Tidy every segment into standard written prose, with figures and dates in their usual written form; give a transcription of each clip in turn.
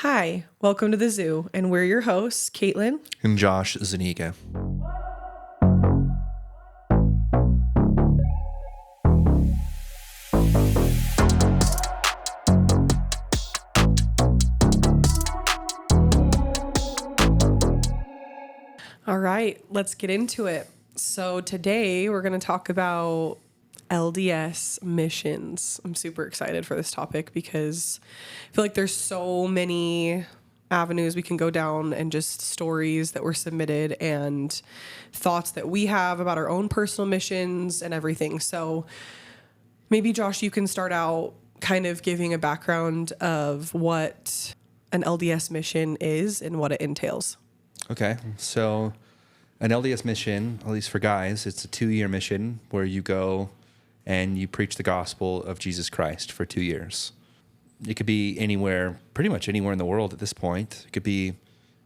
Hi, welcome to the zoo, and we're your hosts, Caitlin. And Josh Zaniga. All right, let's get into it. So today we're going to talk about LDS missions. I'm super excited for this topic because I feel like there's so many avenues we can go down and just stories that were submitted and thoughts that we have about our own personal missions and everything. So maybe Josh, you can start out kind of giving a background of what an LDS mission is and what it entails. Okay, so an LDS mission, at least for guys, it's a 2-year mission where you go and you preach the gospel of Jesus Christ for 2 years. It could be anywhere, pretty much anywhere in the world at this point. It could be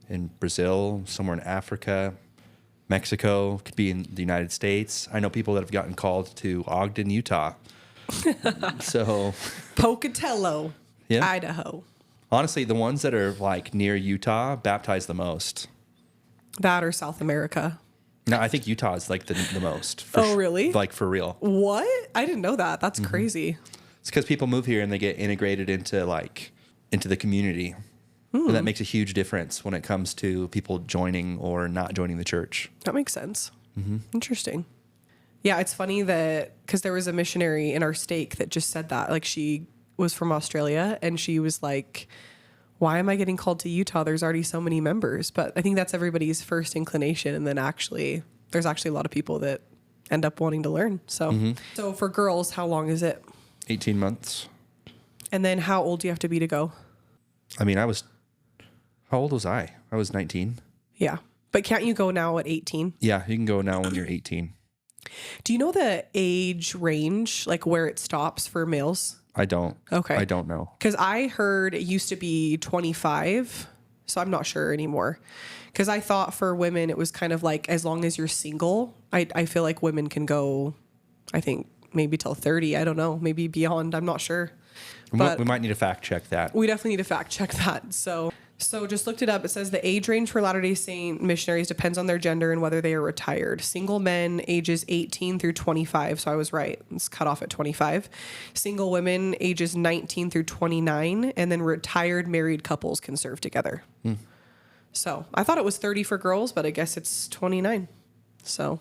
in Brazil, somewhere in Africa, Mexico, it could be in the United States. I know people that have gotten called to Ogden, Utah. So Pocatello, yeah. Idaho. Honestly, the ones that are like near Utah baptize the most. That or South America. No, I think Utah is like the most. Really? Like for real. What? I didn't know that. That's crazy. It's because people move here and they get integrated into the community. And that makes a huge difference when it comes to people joining or not joining the church. That makes sense. Interesting. Yeah, it's funny that because there was a missionary in our stake that just said that. Like she was from Australia and she was like, why am I getting called to Utah? There's already so many members. But I think that's everybody's first inclination. And then there's actually a lot of people that end up wanting to learn. So, So for girls, how long is it? 18 months. And then how old do you have to be to go? I mean, how old was I? I was 19. Yeah. But can't you go now at 18? Yeah, you can go now when you're 18. Do you know the age range, like where it stops for males? I don't. Okay. I don't know. Because I heard it used to be 25, so I'm not sure anymore. Because I thought for women, it was kind of like as long as you're single, I feel like women can go, I think, maybe till 30. I don't know. Maybe beyond. I'm not sure. But We might need to fact check that. we definitely need to fact check that. So just looked it up. It says the age range for Latter-day Saint missionaries depends on their gender and whether they are retired. Single men ages 18 through 25. So I was right. It's cut off at 25. Single women ages 19 through 29. And then retired married couples can serve together. So I thought it was 30 for girls, but I guess it's 29. So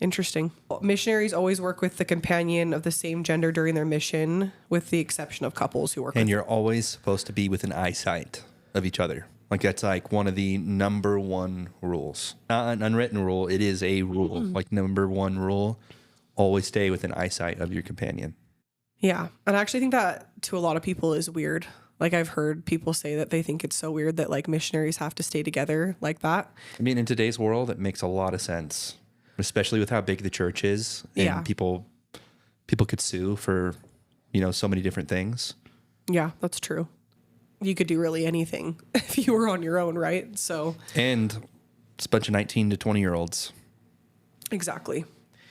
interesting. Missionaries always work with the companion of the same gender during their mission, with the exception of couples who work with. And you're always supposed to be within eyesight of each other. Like that's like one of the number one rules. Not an unwritten rule. It is a rule. Like number one rule, always stay within eyesight of your companion. Yeah. And I actually think that to a lot of people is weird. Like I've heard people say that they think it's so weird that like missionaries have to stay together like that. I mean, in today's world, it makes a lot of sense, especially with how big the church is. And Yeah. people could sue for, so many different things. Yeah, that's true. You could do really anything if you were on your own, right? So And it's a bunch of 19 to 20-year-olds. exactly.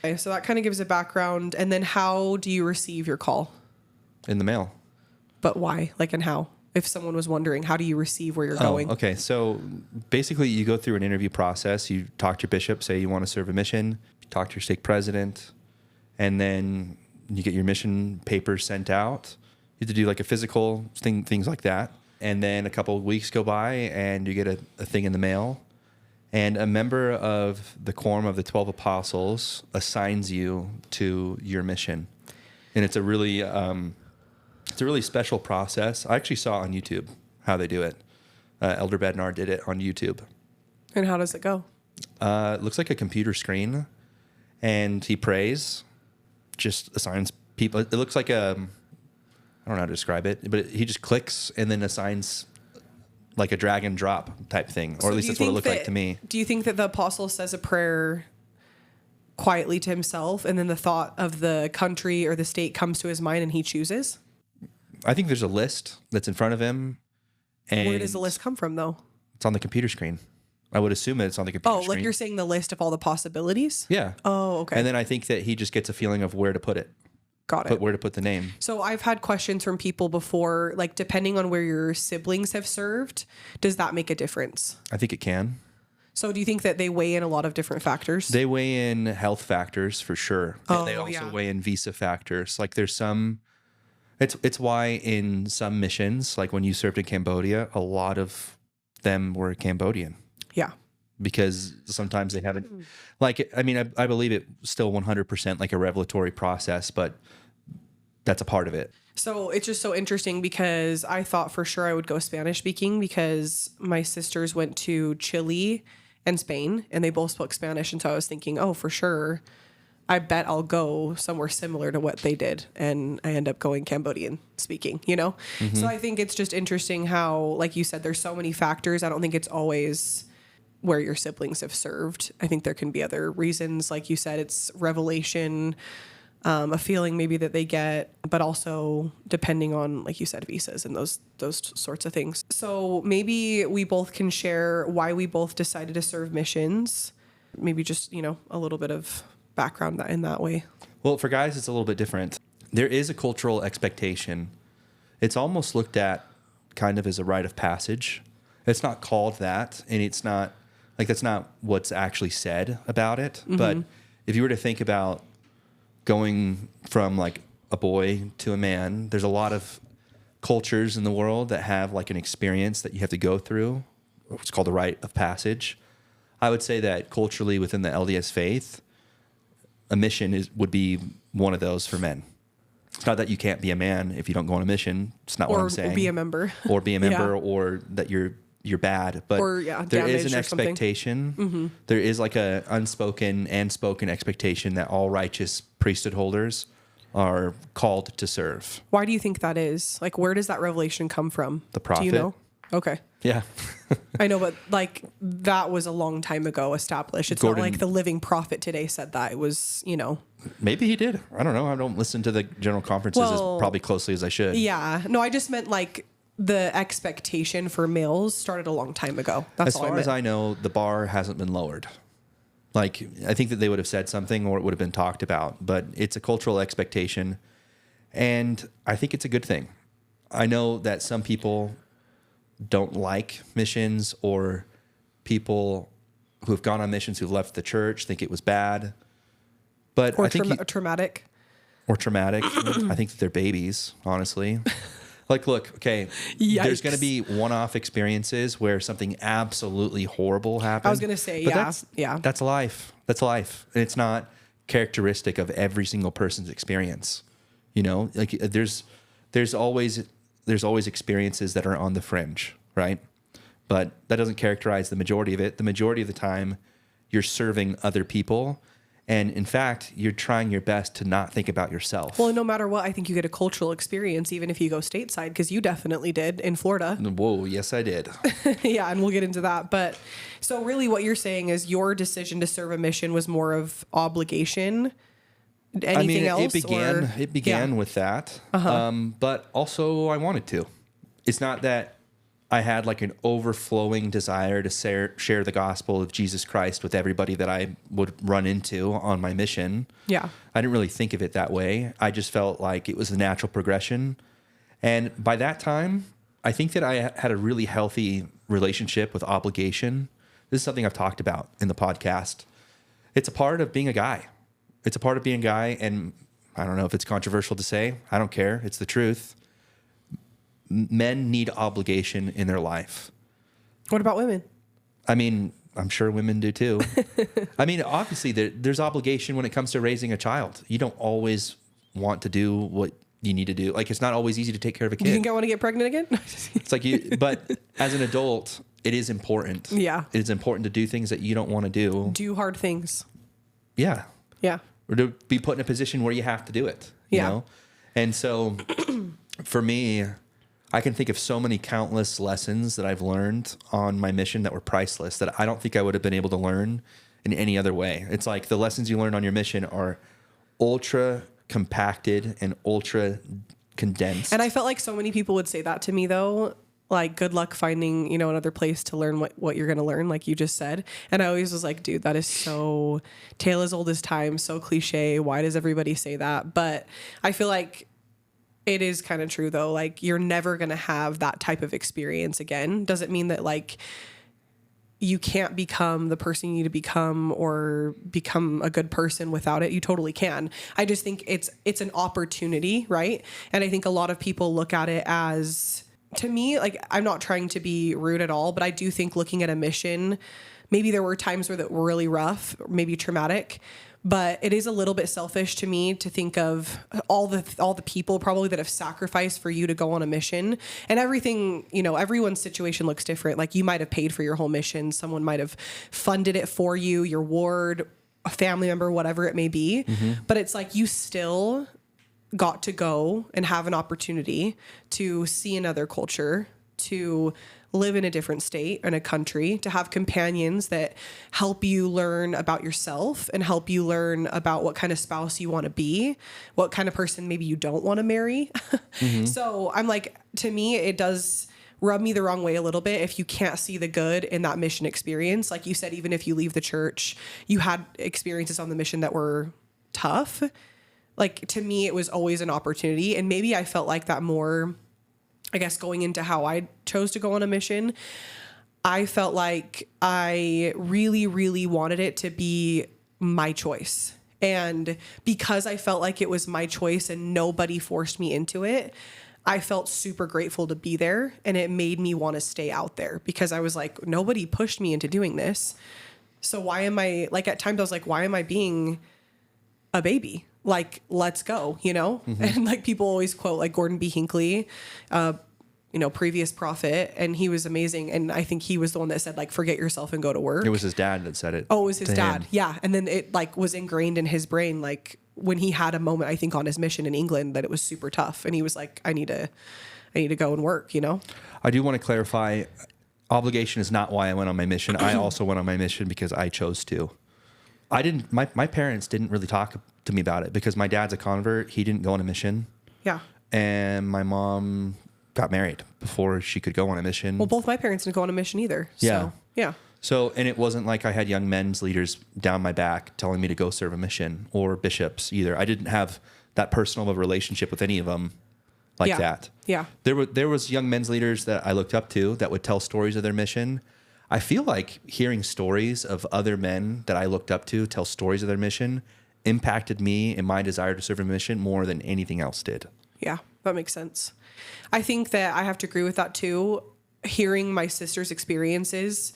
Okay, so that kind of gives a background. And then how do you receive your call? In the mail. But why? Like, and how? If someone was wondering, how do you receive where you're going? Okay. So basically you go through an interview process. You talk to your bishop, say you want to serve a mission. You talk to your stake president. And then you get your mission papers sent out. You have to do like a physical thing, things like that. And then a couple of weeks go by and you get a thing in the mail. And a member of the quorum of the 12 apostles assigns you to your mission. And it's a really special process. I actually saw on YouTube how they do it. Elder Bednar did it on YouTube. And how does it go? It looks like a computer screen, and he prays, just assigns people. It looks like I don't know how to describe it, but he just clicks and then assigns like a drag and drop type thing, or So at least that's what it looked like to me. Do you think that the apostle says a prayer quietly to himself and then the thought of the country or the state comes to his mind and he chooses? I think there's a list that's in front of him. And Where does the list come from, though? It's on the computer screen. I would assume that it's on the computer screen. Oh, like you're saying the list of all the possibilities? Yeah. Oh, okay. And then I think that he just gets a feeling of where to put it. Got it. But where to put the name. So I've had questions from people before, like depending on where your siblings have served, does that make a difference? I think it can. So do you think that they weigh in a lot of different factors? They weigh in health factors for sure. Oh, And they also yeah. weigh in visa factors. Like there's some, it's why in some missions, like when you served in Cambodia, a lot of them were Cambodian. Yeah. Because sometimes they haven't, like, I mean, I believe it still 100% like a revelatory process, but that's a part of it. So it's just so interesting because I thought for sure I would go Spanish speaking because my sisters went to Chile and Spain and they both spoke Spanish. And so I was thinking, oh, for sure, I bet I'll go somewhere similar to what they did. And I end up going Cambodian speaking, you know? So I think it's just interesting how, like you said, there's so many factors. I don't think it's always where your siblings have served. I think there can be other reasons. Like you said, it's revelation, a feeling maybe that they get, but also depending on, like you said, visas and those sorts of things. So maybe we both can share why we both decided to serve missions. Maybe just, you know, a little bit of background in that way. Well, for guys, it's a little bit different. There is a cultural expectation. It's almost looked at kind of as a rite of passage. It's not called that, and it's not like that's not what's actually said about it. But if you were to think about going from like a boy to a man, there's a lot of cultures in the world that have like an experience that you have to go through. It's called the rite of passage. I would say that culturally within the LDS faith, a mission would be one of those for men. It's not that you can't be a man if you don't go on a mission. It's not what I'm saying. Or be a member. Or be a member, Yeah. or that you're bad. But Or, yeah, there is damaged an or something. expectation. There is like a unspoken and spoken expectation that all righteous priesthood holders are called to serve. Why do you think that is? Like, where does that revelation come from? The prophet. Do you know? Okay. Yeah. I know, but like that was a long time ago established. It's Gordon- not like the living prophet today said that. It was, you know. Maybe he did. I don't know. I don't listen to the general conferences Well, as probably closely as I should. Yeah. No, I just meant like the expectation for males started a long time ago. That's As all I far meant. as I know, the bar hasn't been lowered. Like, I think that they would have said something or it would have been talked about, but it's a cultural expectation. And I think it's a good thing. I know that some people don't like missions, or people who have gone on missions who left the church think it was bad. But or I think traumatic. or traumatic. I think that they're babies, honestly. Like, look, okay, there's Yikes. going to be one-off experiences where something absolutely horrible happens. I was gonna say, But yeah. That's life. That's life. And it's not characteristic of every single person's experience. You know, like there's always experiences that are on the fringe, right? But that doesn't characterize the majority of it. The majority of the time, you're serving other people. And in fact, you're trying your best to not think about yourself. Well, no matter what, I think you get a cultural experience, even if you go stateside, because you definitely did in Florida. Whoa, yes, I did. Yeah, and we'll get into that. But so really what you're saying is your decision to serve a mission was more of obligation. Anything else? It began with that. But also I wanted to. It's not that I had like an overflowing desire to share the gospel of Jesus Christ with everybody that I would run into on my mission. Yeah. I didn't really think of it that way. I just felt like it was a natural progression. And by that time, I think that I had a really healthy relationship with obligation. This is something I've talked about in the podcast. It's a part of being a guy. It's a part of being a guy. And I don't know if it's controversial to say. I don't care. It's the truth. Men need obligation in their life. What about women? I mean, I'm sure women do too. I mean, obviously there's obligation when it comes to raising a child. You don't always want to do what you need to do. Like, it's not always easy to take care of a kid. You think I want to get pregnant again? It's like but as an adult, it is important. Yeah. It is important to do things that you don't want to do. Do hard things. Yeah. Yeah. Or to be put in a position where you have to do it. You Yeah. know? And so for me, I can think of so many countless lessons that I've learned on my mission that were priceless that I don't think I would have been able to learn in any other way. It's like the lessons you learn on your mission are ultra compacted and ultra condensed. And I felt like so many people would say that to me though. Like, good luck finding, another place to learn what you're going to learn, like you just said. And I always was like, dude, that is so tale as old as time, so cliche. Why does everybody say that? But I feel like it is kind of true, though. Like, you're never going to have that type of experience again. Doesn't mean that, like, you can't become the person you need to become or become a good person without it. You totally can. I just think it's an opportunity, right? And I think a lot of people look at it as, to me, like, I'm not trying to be rude at all, but I do think looking at a mission, maybe there were times where that were really rough, maybe traumatic, but it is a little bit selfish to me to think of all the people probably that have sacrificed for you to go on a mission. And everything, everyone's situation looks different. Like, you might have paid for your whole mission. Someone might have funded it for you, your ward, a family member, whatever it may be. Mm-hmm. But it's like, you still got to go and have an opportunity to see another culture, to live in a different state and a country, to have companions that help you learn about yourself and help you learn about what kind of spouse you want to be, what kind of person maybe you don't want to marry. Mm-hmm. So I'm like, to me, it does rub me the wrong way a little bit if you can't see the good in that mission experience. Like you said, even if you leave the church, you had experiences on the mission that were tough. Like, to me, it was always an opportunity. And maybe I felt like that more, I guess, going into how I chose to go on a mission. I felt like I really, really wanted it to be my choice. And because I felt like it was my choice and nobody forced me into it, I felt super grateful to be there. And it made me want to stay out there because I was like, nobody pushed me into doing this. So why am I, like, at times I was like, why am I being a baby? Like, let's go, Mm-hmm. And like, people always quote like Gordon B. Hinckley, previous prophet, and he was amazing. And I think he was the one that said, like, forget yourself and go to work. It was his dad that said it. Oh, it was his dad. Him. Yeah. And then it like was ingrained in his brain, like when he had a moment, I think on his mission in England, that it was super tough. And he was like, I need to go and work, I do want to clarify, obligation is not why I went on my mission. I also went on my mission because I chose to. My parents didn't really talk to me about it because my dad's a convert. He didn't go on a mission. Yeah. And my mom got married before she could go on a mission. Well, both my parents didn't go on a mission either. Yeah. So, yeah. So, and it wasn't like I had young men's leaders down my back telling me to go serve a mission, or bishops either. I didn't have that personal of a relationship with any of them like that. Yeah. There was young men's leaders that I looked up to that would tell stories of their mission. I feel like hearing stories of other men that I looked up to tell stories of their mission impacted me in my desire to serve a mission more than anything else did. Yeah, that makes sense. I think that I have to agree with that too. Hearing my sister's experiences,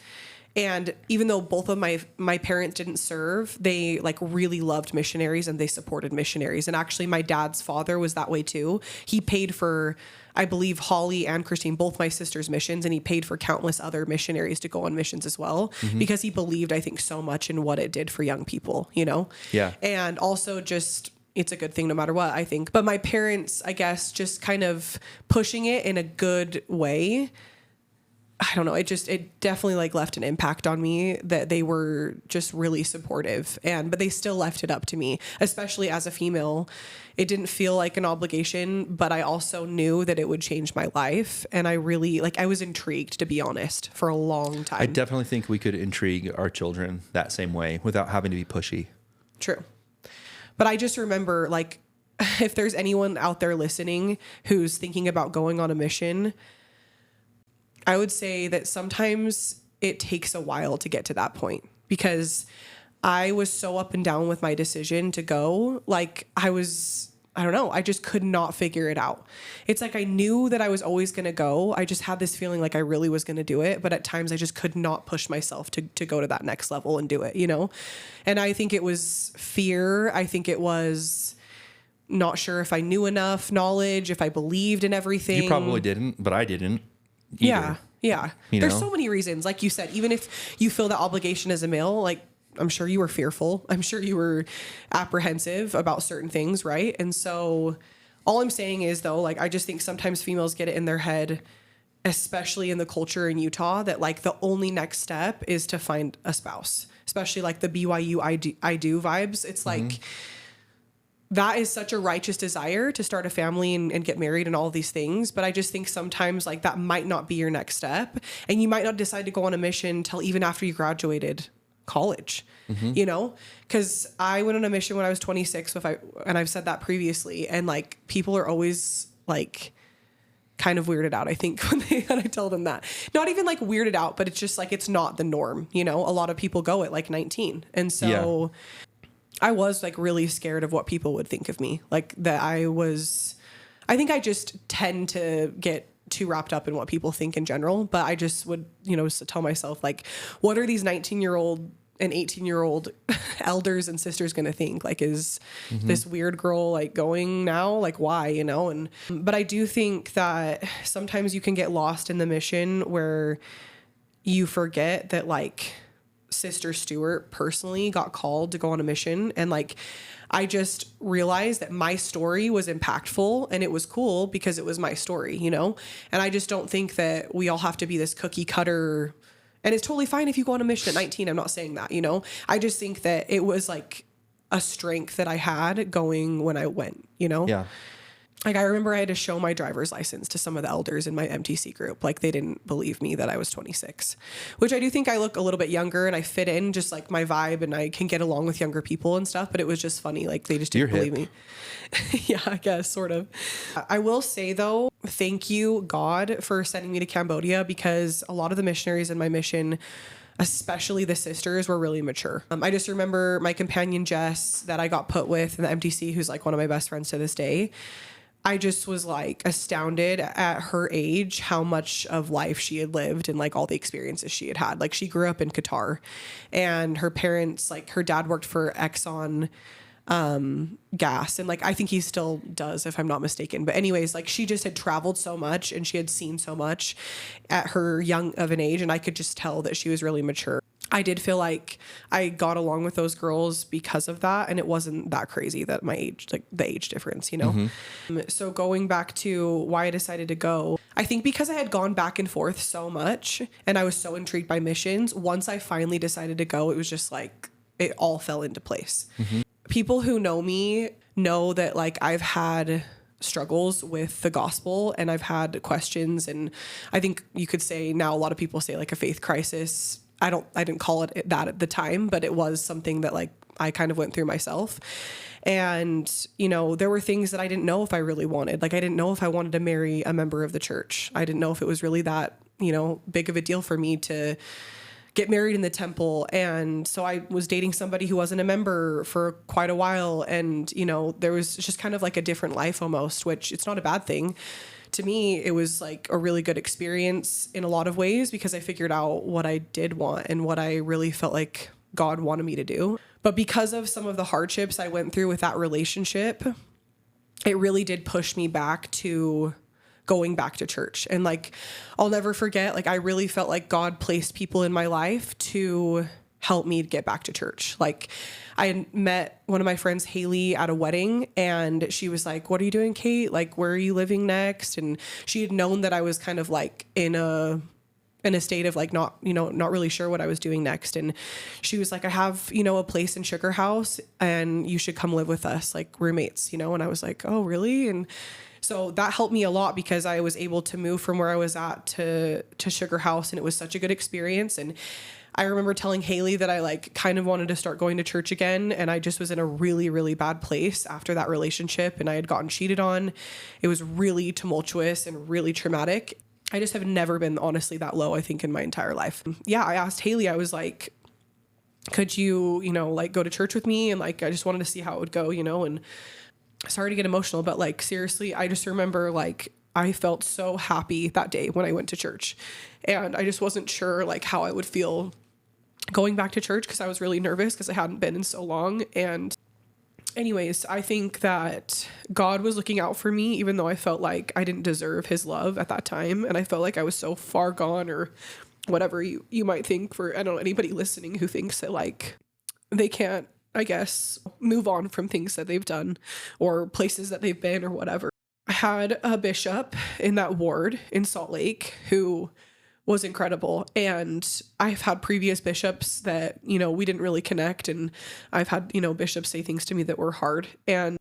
and even though both of my parents didn't serve, they like really loved missionaries and they supported missionaries. And actually my dad's father was that way too. He paid for, I believe, Holly and Christine, both my sister's missions, and he paid for countless other missionaries to go on missions as well, mm-hmm. because he believed, I think, so much in what it did for young people, Yeah. And also just, it's a good thing no matter what, I think. But my parents, I guess, just kind of pushing it in a good way. I don't know. It definitely like left an impact on me that they were just really supportive, but they still left it up to me, especially as a female. It didn't feel like an obligation, but I also knew that it would change my life. And I really, I was intrigued, to be honest, for a long time. I definitely think we could intrigue our children that same way without having to be pushy. True. But I just remember, if there's anyone out there listening who's thinking about going on a mission, I would say that sometimes it takes a while to get to that point, because I was so up and down with my decision to go. I don't know. I just could not figure it out. It's like I knew that I was always going to go. I just had this feeling like I really was going to do it. But at times I just could not push myself to go to that next level and do it, And I think it was fear. I think it was not sure if I knew enough knowledge, if I believed in everything. You probably didn't, but I didn't. Either. Yeah. There's so many reasons. Like you said, even if you feel that obligation as a male, I'm sure you were fearful. I'm sure you were apprehensive about certain things, right? And so all I'm saying is, though, I just think sometimes females get it in their head, especially in the culture in Utah, that the only next step is to find a spouse, especially the BYU I do vibes. It's mm-hmm. that is such a righteous desire to start a family and get married and all these things. But I just think sometimes like that might not be your next step. And you might not decide to go on a mission until even after you graduated college, you know, because I went on a mission when I was 26, and I've said that previously. And like people are always like kind of weirded out, I think, when I tell them that. Not even like weirded out, but it's just like it's not the norm. You know, a lot of people go at like 19. And so I was like really scared of what people would think of me. Like that I think I just tend to get too wrapped up in what people think in general. But I just would, you know, tell myself like, what are these 19-year-old and 18-year-old elders and sisters going to think? Like, is this weird girl like going now? Like, why, you know? But I do think that sometimes you can get lost in the mission where you forget that like Sister Stewart personally got called to go on a mission. And like, I just realized that my story was impactful and it was cool because it was my story, you know? And I just don't think that we all have to be this cookie cutter. And it's totally fine if you go on a mission at 19. I'm not saying that, you know? I just think that it was like a strength that I had going when I went, you know? Yeah. Like I remember I had to show my driver's license to some of the elders in my MTC group. Like they didn't believe me that I was 26, which I do think I look a little bit younger and I fit in just like my vibe and I can get along with younger people and stuff. But it was just funny. Like they just didn't believe me. Yeah, I guess sort of. I will say though, thank you God for sending me to Cambodia, because a lot of the missionaries in my mission, especially the sisters, were really mature. I just remember my companion Jess that I got put with in the MTC, who's like one of my best friends to this day. I just was like astounded at her age, how much of life she had lived and like all the experiences she had had. Like she grew up in Qatar and her parents, like her dad worked for Exxon gas. And like, I think he still does, if I'm not mistaken. But anyways, like she just had traveled so much and she had seen so much at her young of an age. And I could just tell that she was really mature. I did feel like I got along with those girls because of that. And it wasn't that crazy that my age, like the age difference, you know? So going back to why I decided to go, I think because I had gone back and forth so much and I was so intrigued by missions, once I finally decided to go, it was just like, it all fell into place. People who know me know that like I've had struggles with the gospel and I've had questions. And I think you could say now a lot of people say like a faith crisis. I didn't call it that at the time, but it was something that like I kind of went through myself. And, you know, there were things that I didn't know if I really wanted. Like I didn't know if I wanted to marry a member of the church. I didn't know if it was really that, you know, big of a deal for me to get married in the temple. And so I was dating somebody who wasn't a member for quite a while. And, you know, there was just kind of like a different life almost, which it's not a bad thing. To me, it was like a really good experience in a lot of ways because I figured out what I did want and what I really felt like God wanted me to do. But because of some of the hardships I went through with that relationship, it really did push me back to going back to church. And like, I'll never forget, like, I really felt like God placed people in my life to help me get back to church. Like I had met one of my friends, Haley, at a wedding, and she was like, "What are you doing, Kate? Like, where are you living next?" And she had known that I was kind of like in a state of like not really sure what I was doing next. And she was like, "I have, you know, a place in Sugar House and you should come live with us, like roommates, you know?" And I was like, "Oh, really?" And so that helped me a lot because I was able to move from where I was at to Sugar House, and it was such a good experience. And I remember telling Haley that I like kind of wanted to start going to church again. And I just was in a really, really bad place after that relationship. And I had gotten cheated on. It was really tumultuous and really traumatic. I just have never been honestly that low, I think, in my entire life. Yeah. I asked Haley, I was like, "Could you, you know, like go to church with me?" And like, I just wanted to see how it would go, you know, and sorry to get emotional, but like, seriously, I just remember like, I felt so happy that day when I went to church, and I just wasn't sure like how I would feel going back to church because I was really nervous because I hadn't been in so long. And anyways, I think that God was looking out for me, even though I felt like I didn't deserve his love at that time. And I felt like I was so far gone, or whatever you might think, for, I don't know, anybody listening who thinks that like they can't, I guess, move on from things that they've done or places that they've been or whatever. I had a bishop in that ward in Salt Lake who was incredible. And I've had previous bishops that, you know, we didn't really connect. And I've had, you know, bishops say things to me that were hard. And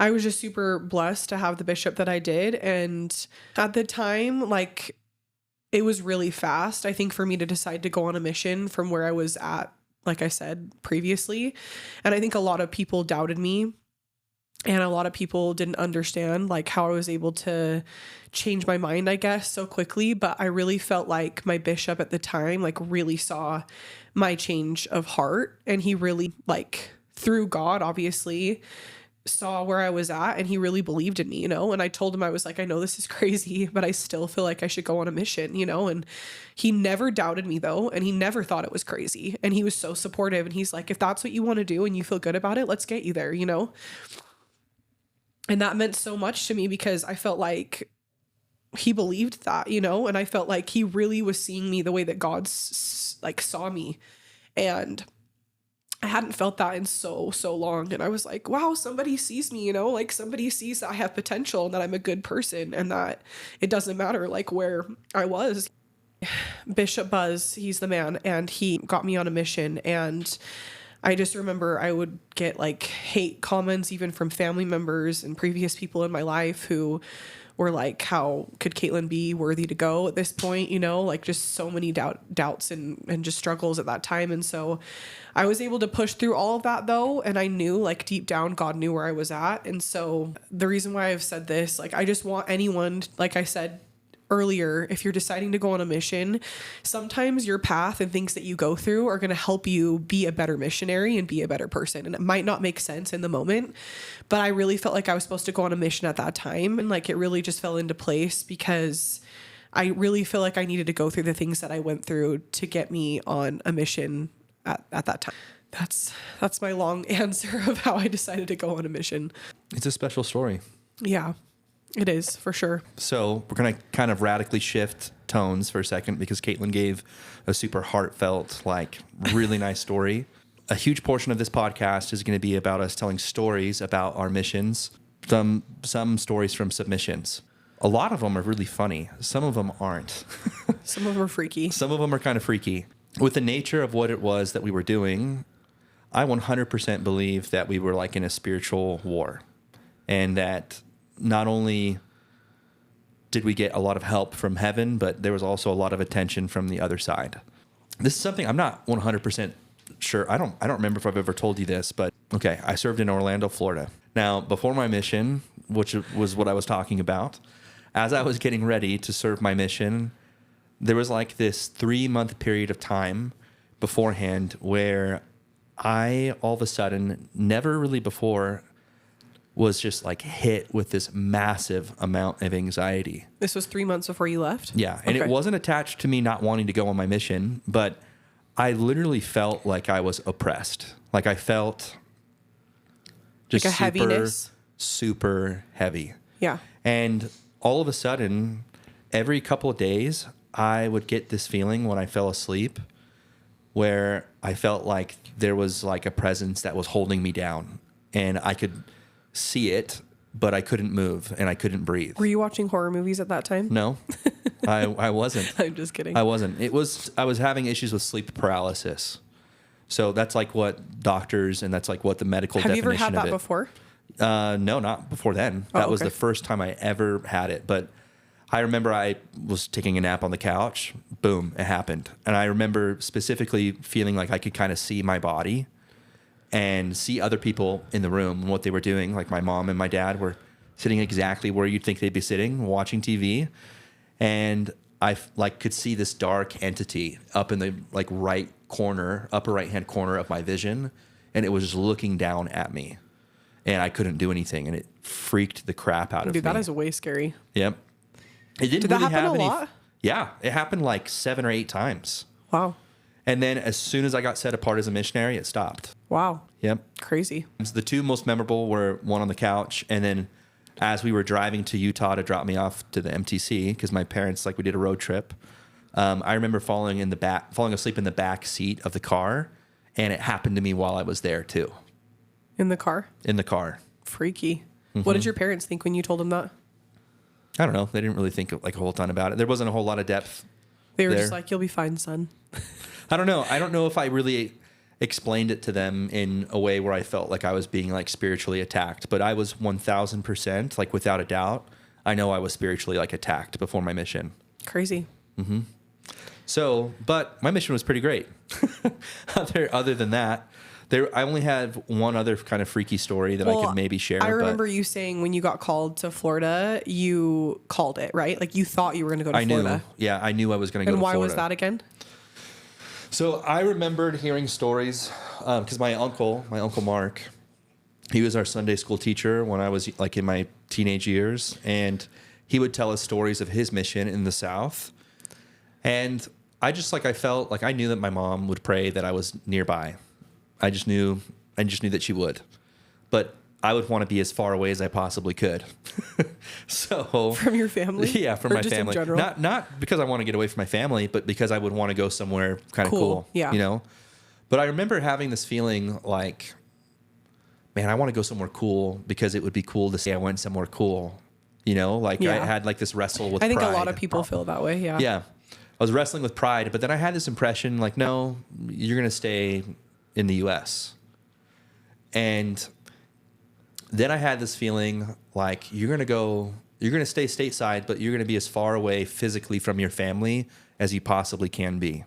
I was just super blessed to have the bishop that I did. And at the time, like, it was really fast, I think, for me to decide to go on a mission from where I was at, like I said previously. And I think a lot of people doubted me. And a lot of people didn't understand like how I was able to change my mind, I guess, so quickly. But I really felt like my bishop at the time, like, really saw my change of heart. And he really, like, through God, obviously, saw where I was at, and he really believed in me, you know? And I told him, I was like, I know this is crazy, but I still feel like I should go on a mission, you know? And he never doubted me though. And he never thought it was crazy. And he was so supportive. And he's like, if that's what you want to do and you feel good about it, let's get you there, you know? And that meant so much to me because I felt like he believed that, you know, and I felt like he really was seeing me the way that God like saw me. And I hadn't felt that in so long. And I was like, wow, somebody sees me, you know, like somebody sees that I have potential and that I'm a good person and that it doesn't matter like where I was. Bishop Buzz, he's the man, and he got me on a mission. And I just remember I would get like hate comments even from family members and previous people in my life who were like, how could Caitlin be worthy to go at this point? You know, like just so many doubts and just struggles at that time. And so I was able to push through all of that though. And I knew like deep down, God knew where I was at. And so the reason why I've said this, like, I just want anyone, like I said earlier, if you're deciding to go on a mission, sometimes your path and things that you go through are going to help you be a better missionary and be a better person. And it might not make sense in the moment, but I really felt like I was supposed to go on a mission at that time. And like, it really just fell into place because I really feel like I needed to go through the things that I went through to get me on a mission at that time. That's my long answer of how I decided to go on a mission. It's a special story. Yeah. It is, for sure. So we're going to kind of radically shift tones for a second because Caitlin gave a super heartfelt, like, really nice story. A huge portion of this podcast is going to be about us telling stories about our missions, some stories from submissions. A lot of them are really funny. Some of them aren't. Some of them are freaky. Some of them are kind of freaky. With the nature of what it was that we were doing, I 100% believe that we were like in a spiritual war, and that not only did we get a lot of help from heaven, but there was also a lot of attention from the other side. This is something I'm not 100% sure. I don't remember if I've ever told you this, but okay, I served in Orlando, Florida. Now, before my mission, which was what I was talking about, as I was getting ready to serve my mission, there was like this 3-month period of time beforehand where I all of a sudden, never really before, was just like hit with this massive amount of anxiety. This was 3 months before you left? Yeah. And It wasn't attached to me not wanting to go on my mission, but I literally felt like I was oppressed. Like I felt just like a heaviness. Super heavy. Yeah. And all of a sudden, every couple of days, I would get this feeling when I fell asleep where I felt like there was like a presence that was holding me down, and I could see it, but I couldn't move and I couldn't breathe. Were you watching horror movies at that time? No, I wasn't. I'm just kidding. I wasn't. I was having issues with sleep paralysis. So that's like what doctors, and that's like what the medical definition of it. Have you ever had that before? No, not before then. That was the first time I ever had it. But I remember I was taking a nap on the couch. Boom, it happened. And I remember specifically feeling like I could kind of see my body and see other people in the room and what they were doing. Like my mom and my dad were sitting exactly where you'd think they'd be sitting, watching TV. And I like could see this dark entity up in the like right corner, upper right-hand corner of my vision. And it was just looking down at me. And I couldn't do anything. And it freaked the crap out of me. Dude, that is way scary. Yep. It didn't Did really that happen have a any. lot? Yeah. It happened like 7 or 8 times. Wow. And then as soon as I got set apart as a missionary, it stopped. Wow. Yep. Crazy. So the 2 most memorable were one on the couch, and then as we were driving to Utah to drop me off to the MTC, because my parents, like, we did a road trip. I remember falling asleep in the back seat of the car, and it happened to me while I was there too. In the car? In the car. Freaky. Mm-hmm. What did your parents think when you told them that? I don't know. They didn't really think like a whole ton about it. There wasn't a whole lot of depth. They were just like, "You'll be fine, son." I don't know. I don't know if I really. explained it to them in a way where I felt like I was being like spiritually attacked. But I was 1000%, like without a doubt, I know I was spiritually like attacked before my mission. Crazy. So, but my mission was pretty great. Other than that, I only had one other kind of freaky story that I could maybe share. I remember you saying when you got called to Florida, you called it, right? Like you thought you were going to go to Florida. Yeah, I knew I was going to go to Florida. And why was that again? So I remembered hearing stories because my uncle Mark, he was our Sunday school teacher when I was like in my teenage years, and he would tell us stories of his mission in the South. And I felt like I knew that my mom would pray that I was nearby. I just knew that she would, but I would want to be as far away as I possibly could. So from your family? Yeah, from my family. In general? Not because I want to get away from my family, but because I would want to go somewhere kind of cool. Yeah. You know? But I remember having this feeling like, man, I want to go somewhere cool because it would be cool to say I went somewhere cool. You know, like I had like this wrestle with pride. I think a lot of people feel that way. Yeah. Yeah. I was wrestling with pride, but then I had this impression like, no, you're going to stay in the U.S. And then I had this feeling like you're going to stay stateside, but you're going to be as far away physically from your family as you possibly can be.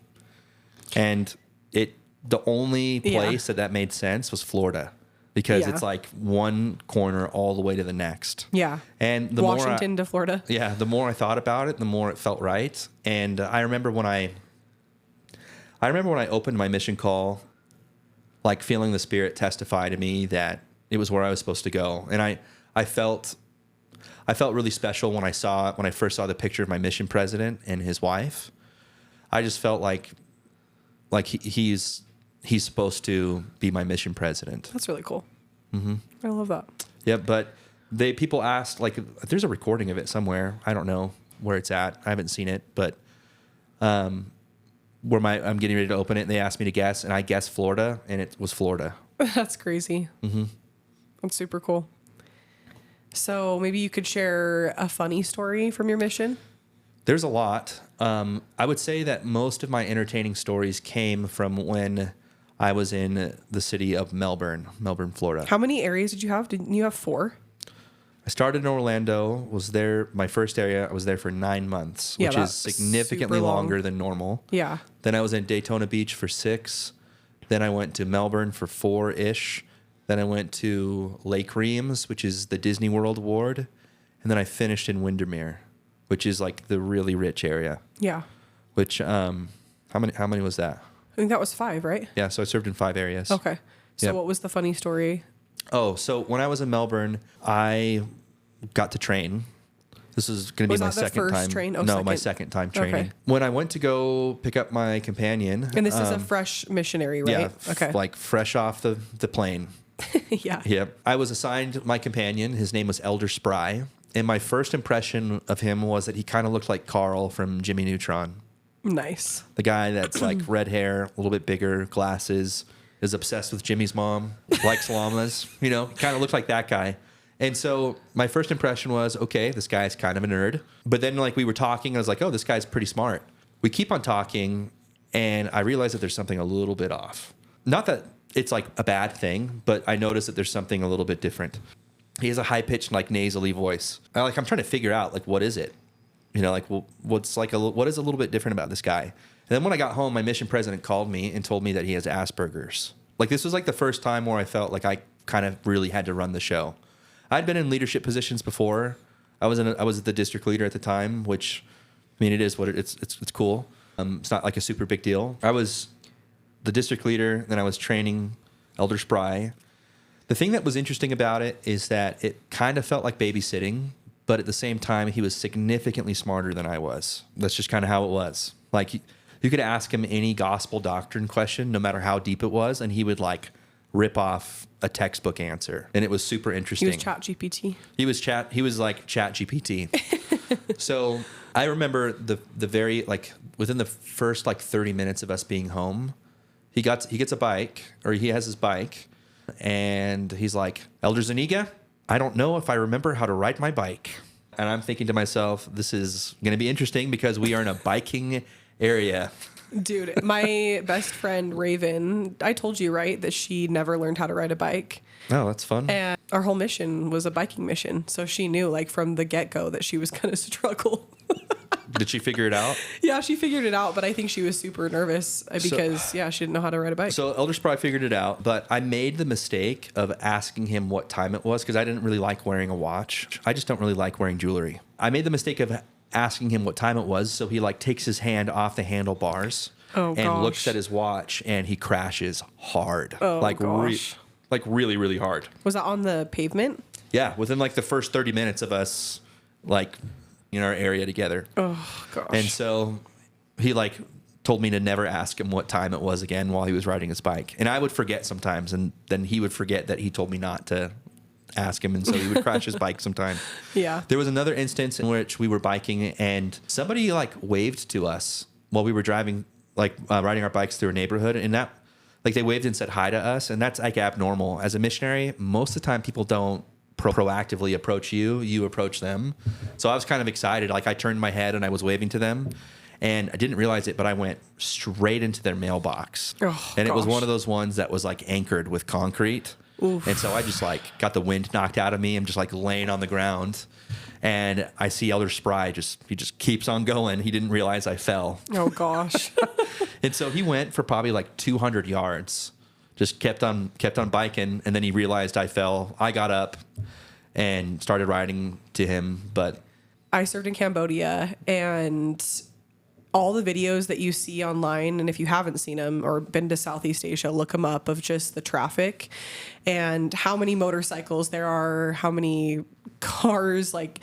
And the only place that made sense was Florida, because it's like one corner all the way to the next. Yeah. And the Washington to Florida. Yeah. The more I thought about it, the more it felt right. And I remember when I opened my mission call, like feeling the Spirit testify to me that it was where I was supposed to go. And I felt really special when I first saw the picture of my mission president and his wife. I just felt like he's supposed to be my mission president. That's really cool. Mm-hmm. I love that. Yeah, but people asked, like, there's a recording of it somewhere. I don't know where it's at. I haven't seen it, but I'm getting ready to open it, and they asked me to guess, and I guessed Florida, and it was Florida. That's crazy. Mm-hmm. That's super cool. So maybe you could share a funny story from your mission. There's a lot. I would say that most of my entertaining stories came from when I was in the city of Melbourne, Florida. How many areas did you have? Didn't you have 4? I started in Orlando, was there, my first area, I was there for 9 months, which is significantly longer than normal. Yeah. Then I was in Daytona Beach for 6. Then I went to Melbourne for 4-ish. Then I went to Lake Reems, which is the Disney World Ward. And then I finished in Windermere, which is like the really rich area. Yeah. Which, how many was that? I think that was 5, right? Yeah, so I served in 5 areas. Okay. So what was the funny story? Oh, so when I was in Melbourne, I got to train. This is going to be my second time. Train? Oh, no, my second time training. Okay. When I went to go pick up my companion. And this is a fresh missionary, right? Yeah, okay. Like fresh off the plane. Yeah. Yep. I was assigned my companion. His name was Elder Spry. And my first impression of him was that he kind of looked like Carl from Jimmy Neutron. Nice. The guy that's like red hair, a little bit bigger, glasses, is obsessed with Jimmy's mom, likes llamas, kind of looked like that guy. And so my first impression was, okay, this guy's kind of a nerd. But then like we were talking, I was like, oh, this guy's pretty smart. We keep on talking, and I realized that there's something a little bit off. Not that it's like a bad thing, but I noticed that there's something a little bit different. He has a high-pitched, like nasally voice. I'm trying to figure out, like, what is it? What is a little bit different about this guy? And then when I got home, my mission president called me and told me that he has Asperger's. Like, this was like the first time where I felt like I kind of really had to run the show. I'd been in leadership positions before. I was the district leader at the time, which, I mean, it is what it's cool. It's not like a super big deal. I was the district leader, then I was training Elder Spry. The thing that was interesting about it is that it kind of felt like babysitting, but at the same time, he was significantly smarter than I was. That's just kind of how it was. Like, you could ask him any gospel doctrine question, no matter how deep it was, and he would like rip off a textbook answer, and it was super interesting. He was ChatGPT. He was like ChatGPT. So I remember the very, like, within the first like 30 minutes of us being home, he gets a bike, or he has his bike, and he's like, Elder Zuniga, I don't know if I remember how to ride my bike. And I'm thinking to myself, this is going to be interesting because we are in a biking area. Dude, my best friend Raven, I told you, right, that she never learned how to ride a bike. Oh, that's fun. And our whole mission was a biking mission. So she knew, like, from the get-go that she was going to struggle. Did she figure it out? Yeah, she figured it out, but I think she was super nervous because, she didn't know how to ride a bike. So Elder Spry figured it out, but I made the mistake of asking him what time it was because I didn't really like wearing a watch. I just don't really like wearing jewelry. I made the mistake of asking him what time it was, so he like takes his hand off the handlebars and looks at his watch, and he crashes hard. Oh, like gosh. Like really, really hard. Was that on the pavement? Yeah, within like the first 30 minutes of us like in our area together. Oh, gosh. And so he like told me to never ask him what time it was again while he was riding his bike. And I would forget sometimes, and then he would forget that he told me not to ask him, and so he would crash his bike sometime. Yeah. There was another instance in which we were biking and somebody like waved to us while we were driving, like riding our bikes through a neighborhood, and that like they waved and said hi to us, and that's like abnormal. As a missionary, most of the time people don't proactively approach you, you approach them. So I was kind of excited. Like I turned my head and I was waving to them, and I didn't realize it, but I went straight into their mailbox. Oh, and it was gosh. one of those ones that was like anchored with concrete. Oof. And so I just like got the wind knocked out of me. I'm just like laying on the ground, and I see Elder Spry he just keeps on going. He didn't realize I fell. Oh, gosh. And so he went for probably like 200 yards, just kept on biking. And then he realized I fell. I got up and started riding to him. But I served in Cambodia, and all the videos that you see online, and if you haven't seen them or been to Southeast Asia, look them up, of just the traffic and how many motorcycles there are, how many cars, like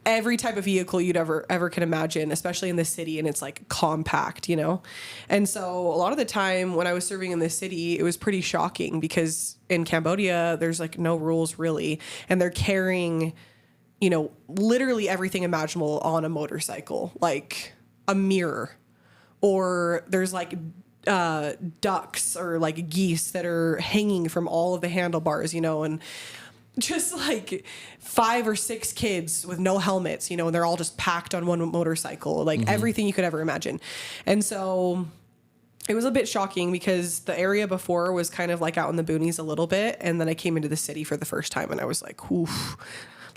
every type of vehicle you'd ever can imagine, especially in the city, and it's like compact, you know? And so a lot of the time when I was serving in the city, it was pretty shocking because in Cambodia, there's like no rules really, and they're carrying, you know, literally everything imaginable on a motorcycle, like a mirror, or there's like ducks or like geese that are hanging from all of the handlebars, you know, and just like 5 or 6 kids with no helmets, you know, and they're all just packed on one motorcycle, like everything you could ever imagine. And so it was a bit shocking because the area before was kind of like out in the boonies a little bit. And then I came into the city for the first time, and I was like, oof,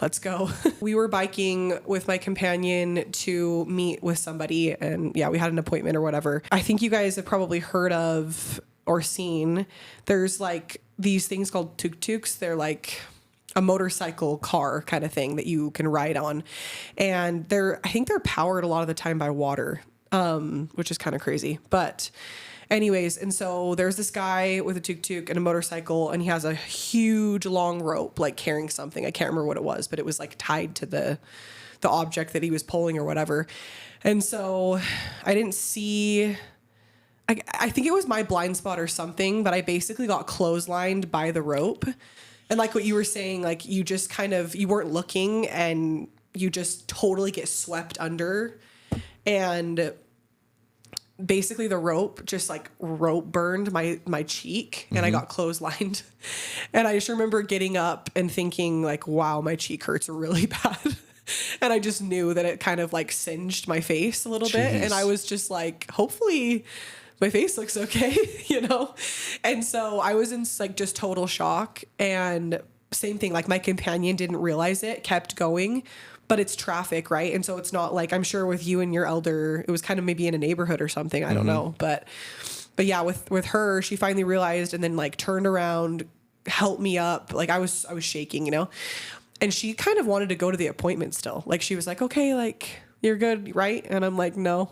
let's go. We were biking with my companion to meet with somebody, and yeah, we had an appointment or whatever. I think you guys have probably heard of or seen, there's like these things called tuk-tuks. They're like a motorcycle car kind of thing that you can ride on. And I think they're powered a lot of the time by water, which is kind of crazy. But anyways, and so there's this guy with a tuk-tuk and a motorcycle, and he has a huge long rope, like carrying something. I can't remember what it was, but it was like tied to the object that he was pulling or whatever. And so I didn't see, I think it was my blind spot or something, but I basically got clotheslined by the rope. And like what you were saying, like you just kind of, you weren't looking and you just totally get swept under. And basically the rope just like burned my cheek, and I got clotheslined. And I just remember getting up and thinking like, wow, my cheek hurts really bad. And I just knew that it kind of like singed my face a little bit. And I was just like, hopefully my face looks okay, you know? And so I was in like just total shock. And same thing, like my companion didn't realize it, kept going, but it's traffic, right? And so it's not like, I'm sure with you and your elder, it was kind of maybe in a neighborhood or something. I don't know. But yeah, with her, she finally realized, and then like turned around, helped me up. Like I was shaking, you know? And she kind of wanted to go to the appointment still. Like she was like, okay, like you're good, right? And I'm like, no.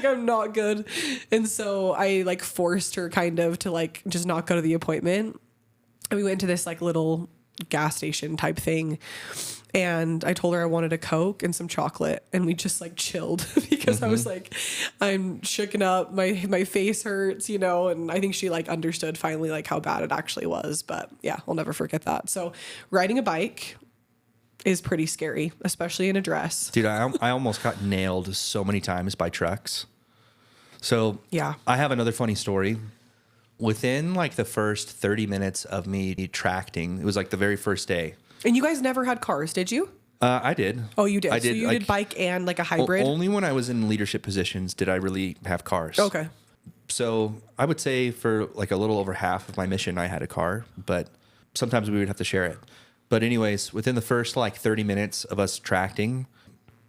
I'm not good. And so I like forced her kind of to like just not go to the appointment. And we went to this like little gas station type thing. And I told her I wanted a Coke and some chocolate, and we just like chilled because I was like, I'm shooken up. My face hurts, you know? And I think she like understood finally like how bad it actually was. But yeah, I'll never forget that. So riding a bike is pretty scary, especially in a dress. Dude, I almost got nailed so many times by trucks. So yeah, I have another funny story. Within like the first 30 minutes of me tracting, it was like the very first day. And you guys never had cars, did you? I did. Oh, you did. I did. So you like, did bike and like a hybrid. Only when I was in leadership positions did I really have cars. Okay. So I would say for like a little over half of my mission, I had a car, but sometimes we would have to share it. But anyways, within the first like 30 minutes of us tracting,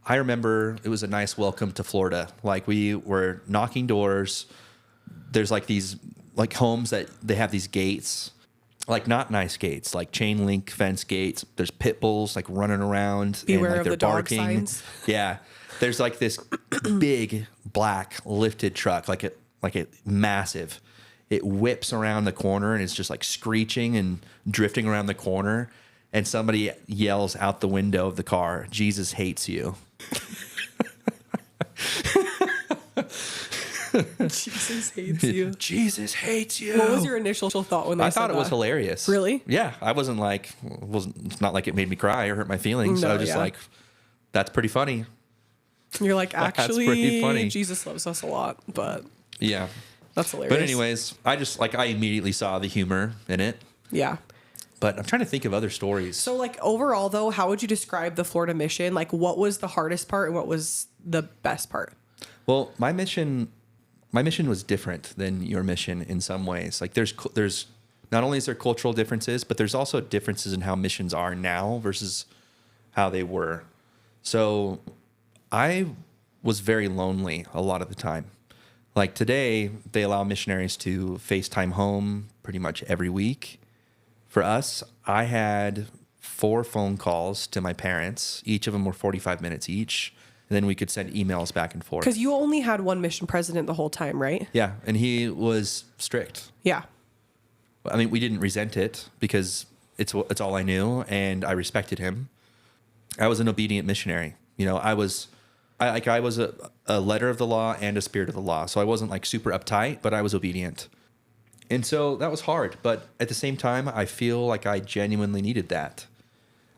I remember it was a nice welcome to Florida. Like we were knocking doors. There's like these like homes that they have these gates, like not nice gates, like chain link fence gates. There's pit bulls like running around. Beware and, like, of they're the dog barking. signs. Yeah. There's like this big black lifted truck, like it massive. It whips around the corner and it's just like screeching and drifting around the corner. And somebody yells out the window of the car, "Jesus hates you." Jesus hates you. Jesus hates you. What was your initial thought when they I said thought it was that? hilarious. Really? Yeah. I wasn't like, it's not like it made me cry or hurt my feelings. No, I was just yeah. like, that's pretty funny. You're like, That's actually, pretty funny. Jesus loves us a lot, but Yeah. that's hilarious. But anyways, I immediately saw the humor in it. Yeah. But I'm trying to think of other stories. So like overall though, how would you describe the Florida mission? Like what was the hardest part and what was the best part? Well, my mission was different than your mission in some ways. Like there's not only is there cultural differences, but there's also differences in how missions are now versus how they were. So I was very lonely a lot of the time. Like today, they allow missionaries to FaceTime home pretty much every week. For us, I had 4 phone calls to my parents. Each of them were 45 minutes each. And then we could send emails back and forth. Because you only had one mission president the whole time, right? Yeah, and he was strict. Yeah. I mean, we didn't resent it because it's all I knew, and I respected him. I was an obedient missionary. You know, I was a letter of the law and a spirit of the law. So I wasn't like super uptight, but I was obedient. And so that was hard. But at the same time, I feel like I genuinely needed that.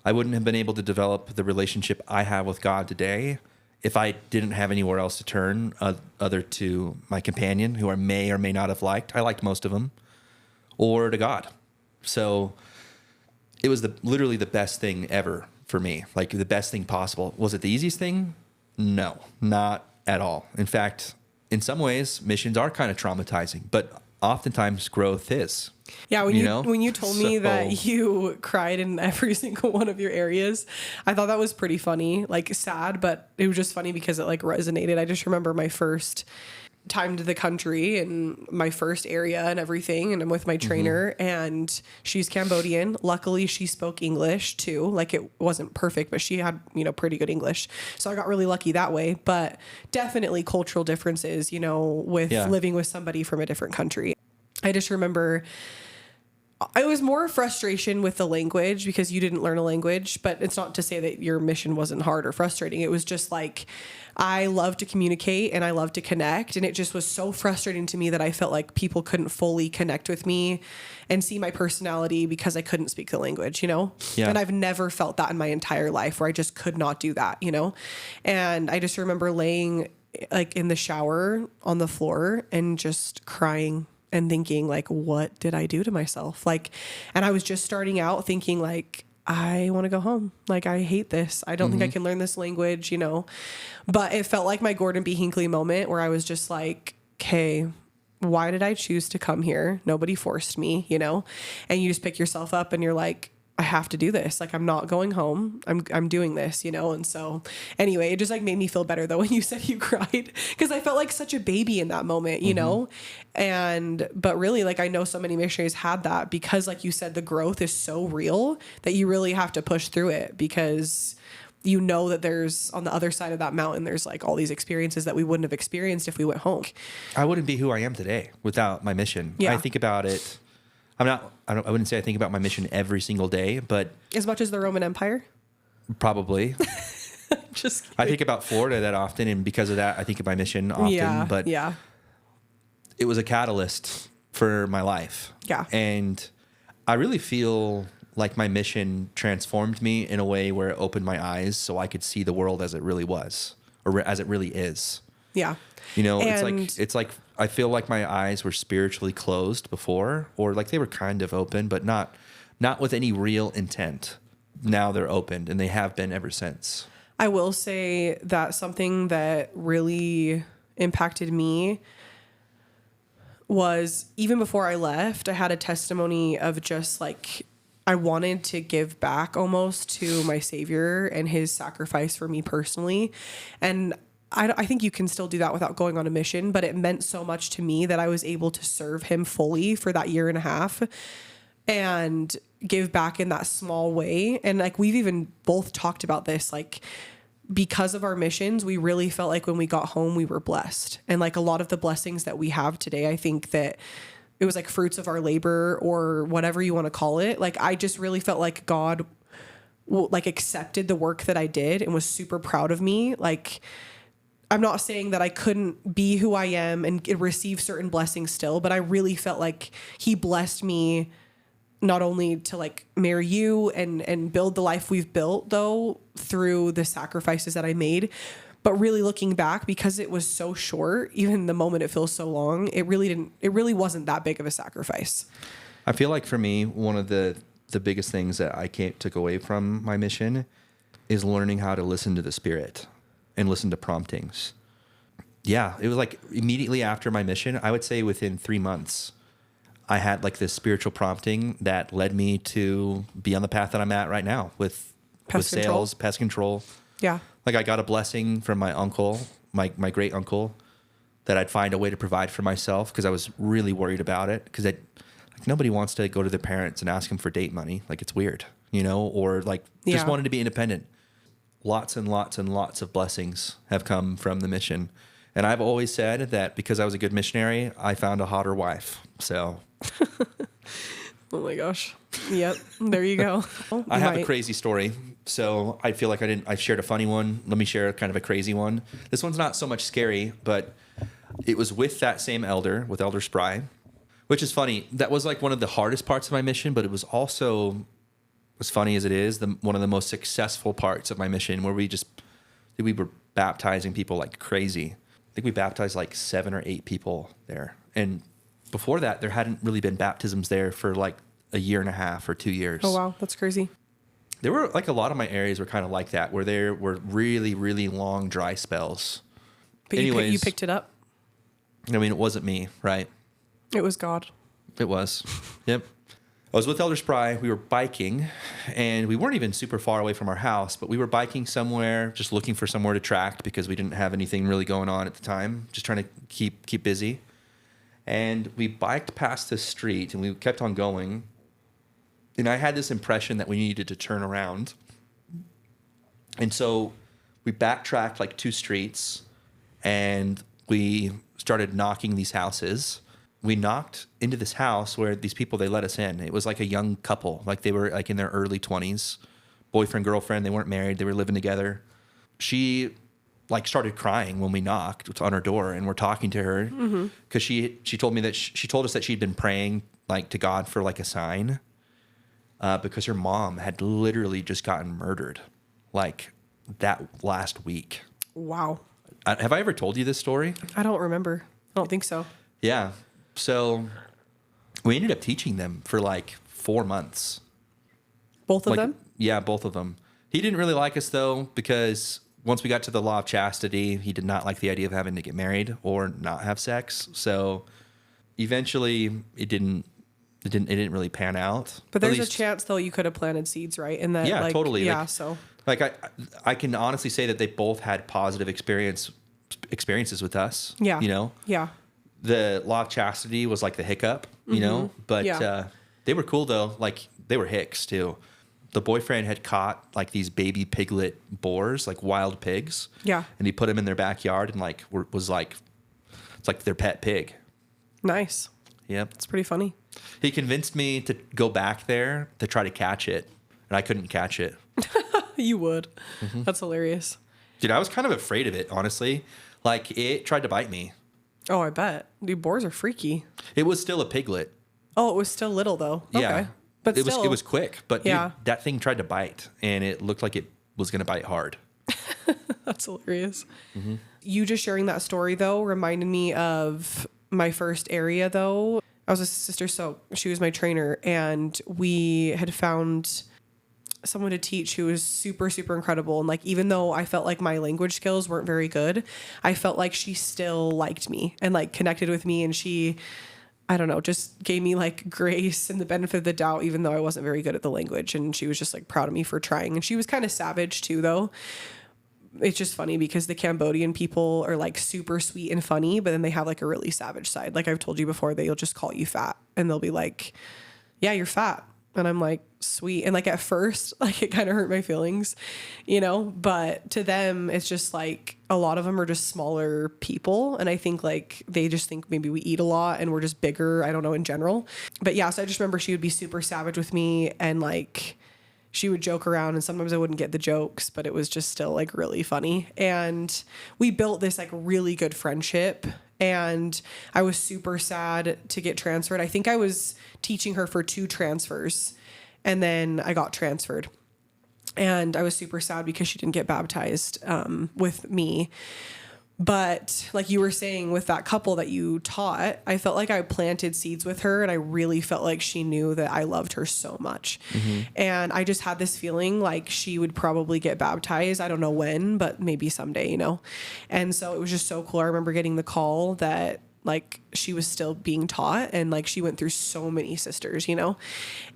I wouldn't have been able to develop the relationship I have with God today if I didn't have anywhere else to turn other to my companion, who I may or may not have liked. I liked most of them. Or to God. So it was literally the best thing ever for me, like the best thing possible. Was it the easiest thing? No, not at all. In fact, in some ways, missions are kind of traumatizing, but oftentimes growth is. Yeah, when you told me So- that you cried in every single one of your areas, I thought that was pretty funny. Like sad, but it was just funny because it like resonated. I just remember my first time to the country and my first area and everything, and I'm with my trainer and she's Cambodian. Luckily she spoke English too. Like it wasn't perfect, but she had, pretty good English. So I got really lucky that way, but definitely cultural differences, with living with somebody from a different country. I just remember it was more frustration with the language because you didn't learn a language, but it's not to say that your mission wasn't hard or frustrating. It was just like, I love to communicate and I love to connect. And it just was so frustrating to me that I felt like people couldn't fully connect with me and see my personality because I couldn't speak the language, Yeah. And I've never felt that in my entire life where I just could not do that, And I just remember laying like in the shower on the floor and just crying and thinking like, what did I do to myself? Like, and I was just starting out thinking like, I want to go home. Like, I hate this. I don't think I can learn this language, but it felt like my Gordon B. Hinckley moment where I was just like, okay, why did I choose to come here? Nobody forced me, and you just pick yourself up and you're like, I have to do this. Like, I'm not going home. I'm doing this, And so anyway, it just like made me feel better though when you said you cried, because I felt like such a baby in that moment, but really like I know so many missionaries had that because like you said, the growth is so real that you really have to push through it because that there's on the other side of that mountain, there's like all these experiences that we wouldn't have experienced if we went home. I wouldn't be who I am today without my mission. Yeah. I think about it. I wouldn't say I think about my mission every single day, but As much as the Roman Empire? probably. Just kidding. I think about Florida that often, and because of that, I think of my mission often. But yeah. it was a catalyst for my life. Yeah. And I really feel like my mission transformed me in a way where it opened my eyes so I could see the world as it really was, or as it really is. Yeah. It's like I feel like my eyes were spiritually closed before, or like they were kind of open, but not with any real intent. now they're opened, and they have been ever since. I will say that something that really impacted me was even before I left, I had a testimony of just like, I wanted to give back almost to my Savior and his sacrifice for me personally. And I think you can still do that without going on a mission, but it meant so much to me that I was able to serve him fully for that year and a half and give back in that small way. And like, we've even both talked about this, like, because of our missions, we really felt like when we got home, we were blessed. And like a lot of the blessings that we have today, I think that it was like fruits of our labor or whatever you want to call it. Like, I just really felt like God like accepted the work that I did and was super proud of me. Like, I'm not saying that I couldn't be who I am and receive certain blessings still, but I really felt like he blessed me not only to like marry you and build the life we've built though through the sacrifices that I made, but really looking back, because it was so short, even the moment it feels so long, it really wasn't that big of a sacrifice. I feel like for me, one of the biggest things that I took away from my mission is learning how to listen to the Spirit and listen to promptings. Yeah, it was like immediately after my mission, I would say within 3 months, I had like this spiritual prompting that led me to be on the path that I'm at right now with sales, pest control. Yeah. Like I got a blessing from my uncle, my great uncle, that I'd find a way to provide for myself because I was really worried about it. Because like nobody wants to go to their parents and ask them for date money. Like it's weird, you know, or like just wanted to be independent. Lots and lots and lots of blessings have come from the mission. And I've always said that because I was a good missionary, I found a hotter wife. So. Oh my gosh. Yep. There you go. I have a crazy story. So I feel like I shared a funny one. Let me share kind of a crazy one. This one's not so much scary, but it was with that same elder, with Elder Spry, which is funny. That was like one of the hardest parts of my mission, but it was also, as funny as it is, one of the most successful parts of my mission where we were baptizing people like crazy. I think we baptized like 7 or 8 people there. And before that, there hadn't really been baptisms there for like a year and a half or 2 years. Oh, wow. That's crazy. There were like a lot of my areas were kind of like that, where there were really, really long dry spells. But anyways, you picked it up? I mean, it wasn't me, right? It was God. It was. Yep. I was with Elder Spry. We were biking, and we weren't even super far away from our house, but we were biking somewhere, just looking for somewhere to tract because we didn't have anything really going on at the time, just trying to keep busy. And we biked past this street, and we kept on going. And I had this impression that we needed to turn around. And so we backtracked like 2 streets, and we started knocking these houses. We knocked into this house where these people, they let us in. It was like a young couple. Like they were like in their early 20s. Boyfriend, girlfriend. They weren't married. They were living together. She like started crying when we knocked on her door, and we're talking to her because she told me that she told us that she'd been praying like to God for like a sign because her mom had literally just gotten murdered like that last week. Wow. Have I ever told you this story? I don't remember. I don't think so. Yeah. So we ended up teaching them for like 4 months. Both of them? Yeah, both of them. He didn't really like us though, because once we got to the law of chastity, he did not like the idea of having to get married or not have sex. So eventually it didn't really pan out. But there's a chance though you could have planted seeds, right? In that, yeah, like, totally. Yeah, like, so like I can honestly say that they both had positive experiences with us. Yeah. You know? Yeah. The law of chastity was like the hiccup, you know, but they were cool though. Like they were hicks too. The boyfriend had caught like these baby piglet boars, like wild pigs. Yeah. And he put them in their backyard and like it's like their pet pig. Nice. Yep. It's pretty funny. He convinced me to go back there to try to catch it, and I couldn't catch it. You would. That's hilarious. Dude, I was kind of afraid of it, honestly. Like it tried to bite me. Oh, I bet. Dude, boars are freaky. It was still a piglet. Oh, it was still little though. Yeah. Okay. But it was quick, but yeah. Dude, that thing tried to bite, and it looked like it was going to bite hard. That's hilarious. You just sharing that story though reminded me of my first area though. I was a sister, so she was my trainer, and we had found someone to teach who was super, super incredible. And like, even though I felt like my language skills weren't very good, I felt like she still liked me and like connected with me. And she, I don't know, just gave me like grace and the benefit of the doubt, even though I wasn't very good at the language. And she was just like proud of me for trying. And she was kind of savage too, though. It's just funny because the Cambodian people are like super sweet and funny, but then they have like a really savage side. Like I've told you before, they'll just call you fat and they'll be like, yeah, you're fat. And I'm like, sweet. And like at first, like it kind of hurt my feelings, you know, but to them, it's just like a lot of them are just smaller people. And I think like they just think maybe we eat a lot and we're just bigger. I don't know, in general. But yeah, so I just remember she would be super savage with me and like she would joke around and sometimes I wouldn't get the jokes, but it was just still like really funny. And we built this like really good friendship. And I was super sad to get transferred. I think I was teaching her for 2 transfers and then I got transferred. And I was super sad because she didn't get baptized with me. But like you were saying with that couple that you taught, I felt like I planted seeds with her and I really felt like she knew that I loved her so much. Mm-hmm. And I just had this feeling like she would probably get baptized. I don't know when, but maybe someday, you know? And so it was just so cool. I remember getting the call that like she was still being taught and like she went through so many sisters, you know?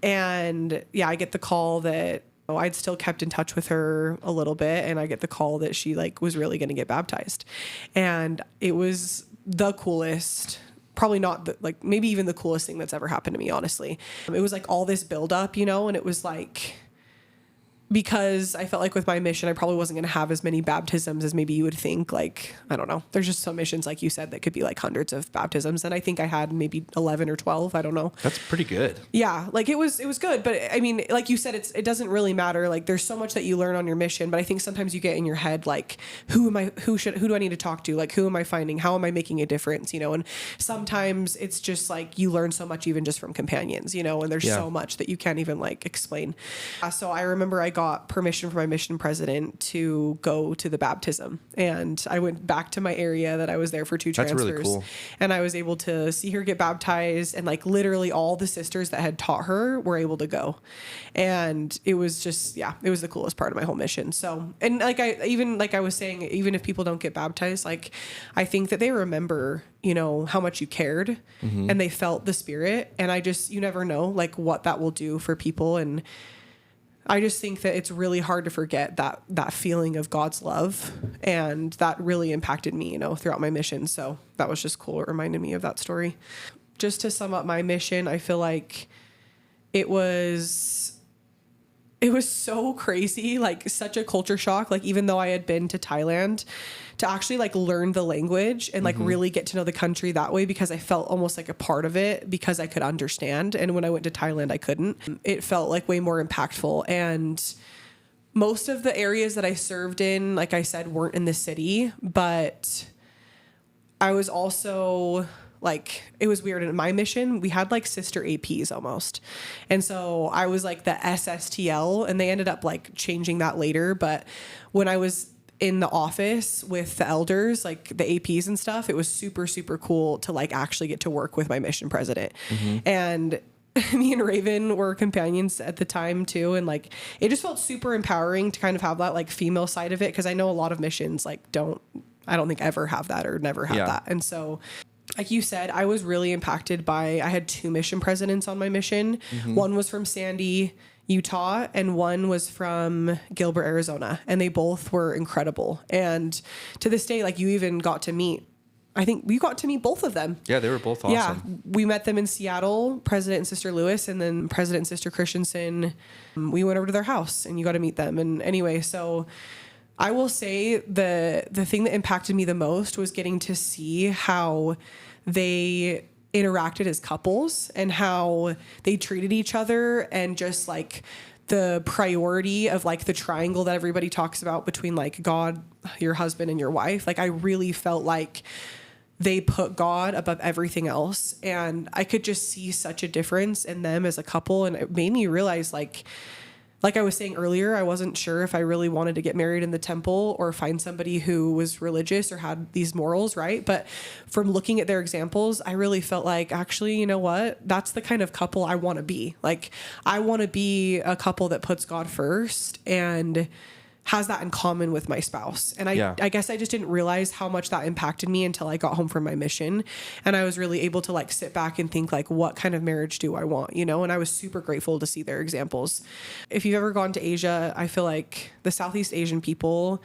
And yeah, I get the call that I'd still kept in touch with her a little bit and I get the call that she like was really going to get baptized. And it was the coolest, probably not the, like maybe even the coolest thing that's ever happened to me, honestly. It was like all this build up, you know, and it was like, because I felt like with my mission, I probably wasn't going to have as many baptisms as maybe you would think. Like, I don't know. There's just some missions, like you said, that could be like hundreds of baptisms. And I think I had maybe 11 or 12. I don't know. That's pretty good. Yeah. Like it was good. But I mean, like you said, it doesn't really matter. Like there's so much that you learn on your mission, but I think sometimes you get in your head, like, who do I need to talk to? Like, who am I finding? How am I making a difference? You know? And sometimes it's just like, you learn so much even just from companions, you know, and there's so much that you can't even like explain. So I remember I got permission from my mission president to go to the baptism. And I went back to my area that I was there for 2 transfers. That's really cool. And I was able to see her get baptized and like literally all the sisters that had taught her were able to go. And it was just, yeah, it was the coolest part of my whole mission. So, and like I was saying, even if people don't get baptized, like I think that they remember, you know, how much you cared and they felt the spirit. And you never know like what that will do for people. And I just think that it's really hard to forget that feeling of God's love. And that really impacted me, you know, throughout my mission. So that was just cool. It reminded me of that story. Just to sum up my mission, I feel like it was so crazy, like such a culture shock. Like even though I had been to Thailand, to actually like learn the language and like really get to know the country that way, because I felt almost like a part of it because I could understand. And when I went to Thailand, I couldn't. It felt like way more impactful. And most of the areas that I served in, like I said, weren't in the city, but I was also like, it was weird. In my mission, we had like sister APs almost. And so I was like the SSTL, and they ended up like changing that later. But when I was in the office with the elders, like the APs and stuff, it was super, super cool to like actually get to work with my mission president. And me and Raven were companions at the time too. And like, it just felt super empowering to kind of have that like female side of it. Cause I know a lot of missions like I don't think ever have that or never have that. And so, like you said, I was really impacted I had 2 mission presidents on my mission. One was from Sandy, Utah, and one was from Gilbert, Arizona. And they both were incredible. And to this day, like you even got to meet, I think we got to meet both of them. Yeah, they were both awesome. Yeah, we met them in Seattle, President and Sister Lewis, and then President and Sister Christensen. We went over to their house and you got to meet them. And anyway, so I will say the thing that impacted me the most was getting to see how they interacted as couples and how they treated each other, and just like the priority of like the triangle that everybody talks about between like God, your husband, and your wife. Like I really felt like they put God above everything else, and I could just see such a difference in them as a couple. And it made me realize like like I was saying earlier, I wasn't sure if I really wanted to get married in the temple or find somebody who was religious or had these morals, right? But from looking at their examples, I really felt like, actually, you know what? That's the kind of couple I want to be. Like, I want to be a couple that puts God first and has that in common with my spouse. And I guess I just didn't realize how much that impacted me until I got home from my mission. And I was really able to like sit back and think like, what kind of marriage do I want? You know? And I was super grateful to see their examples. If you've ever gone to Asia, I feel like the Southeast Asian people,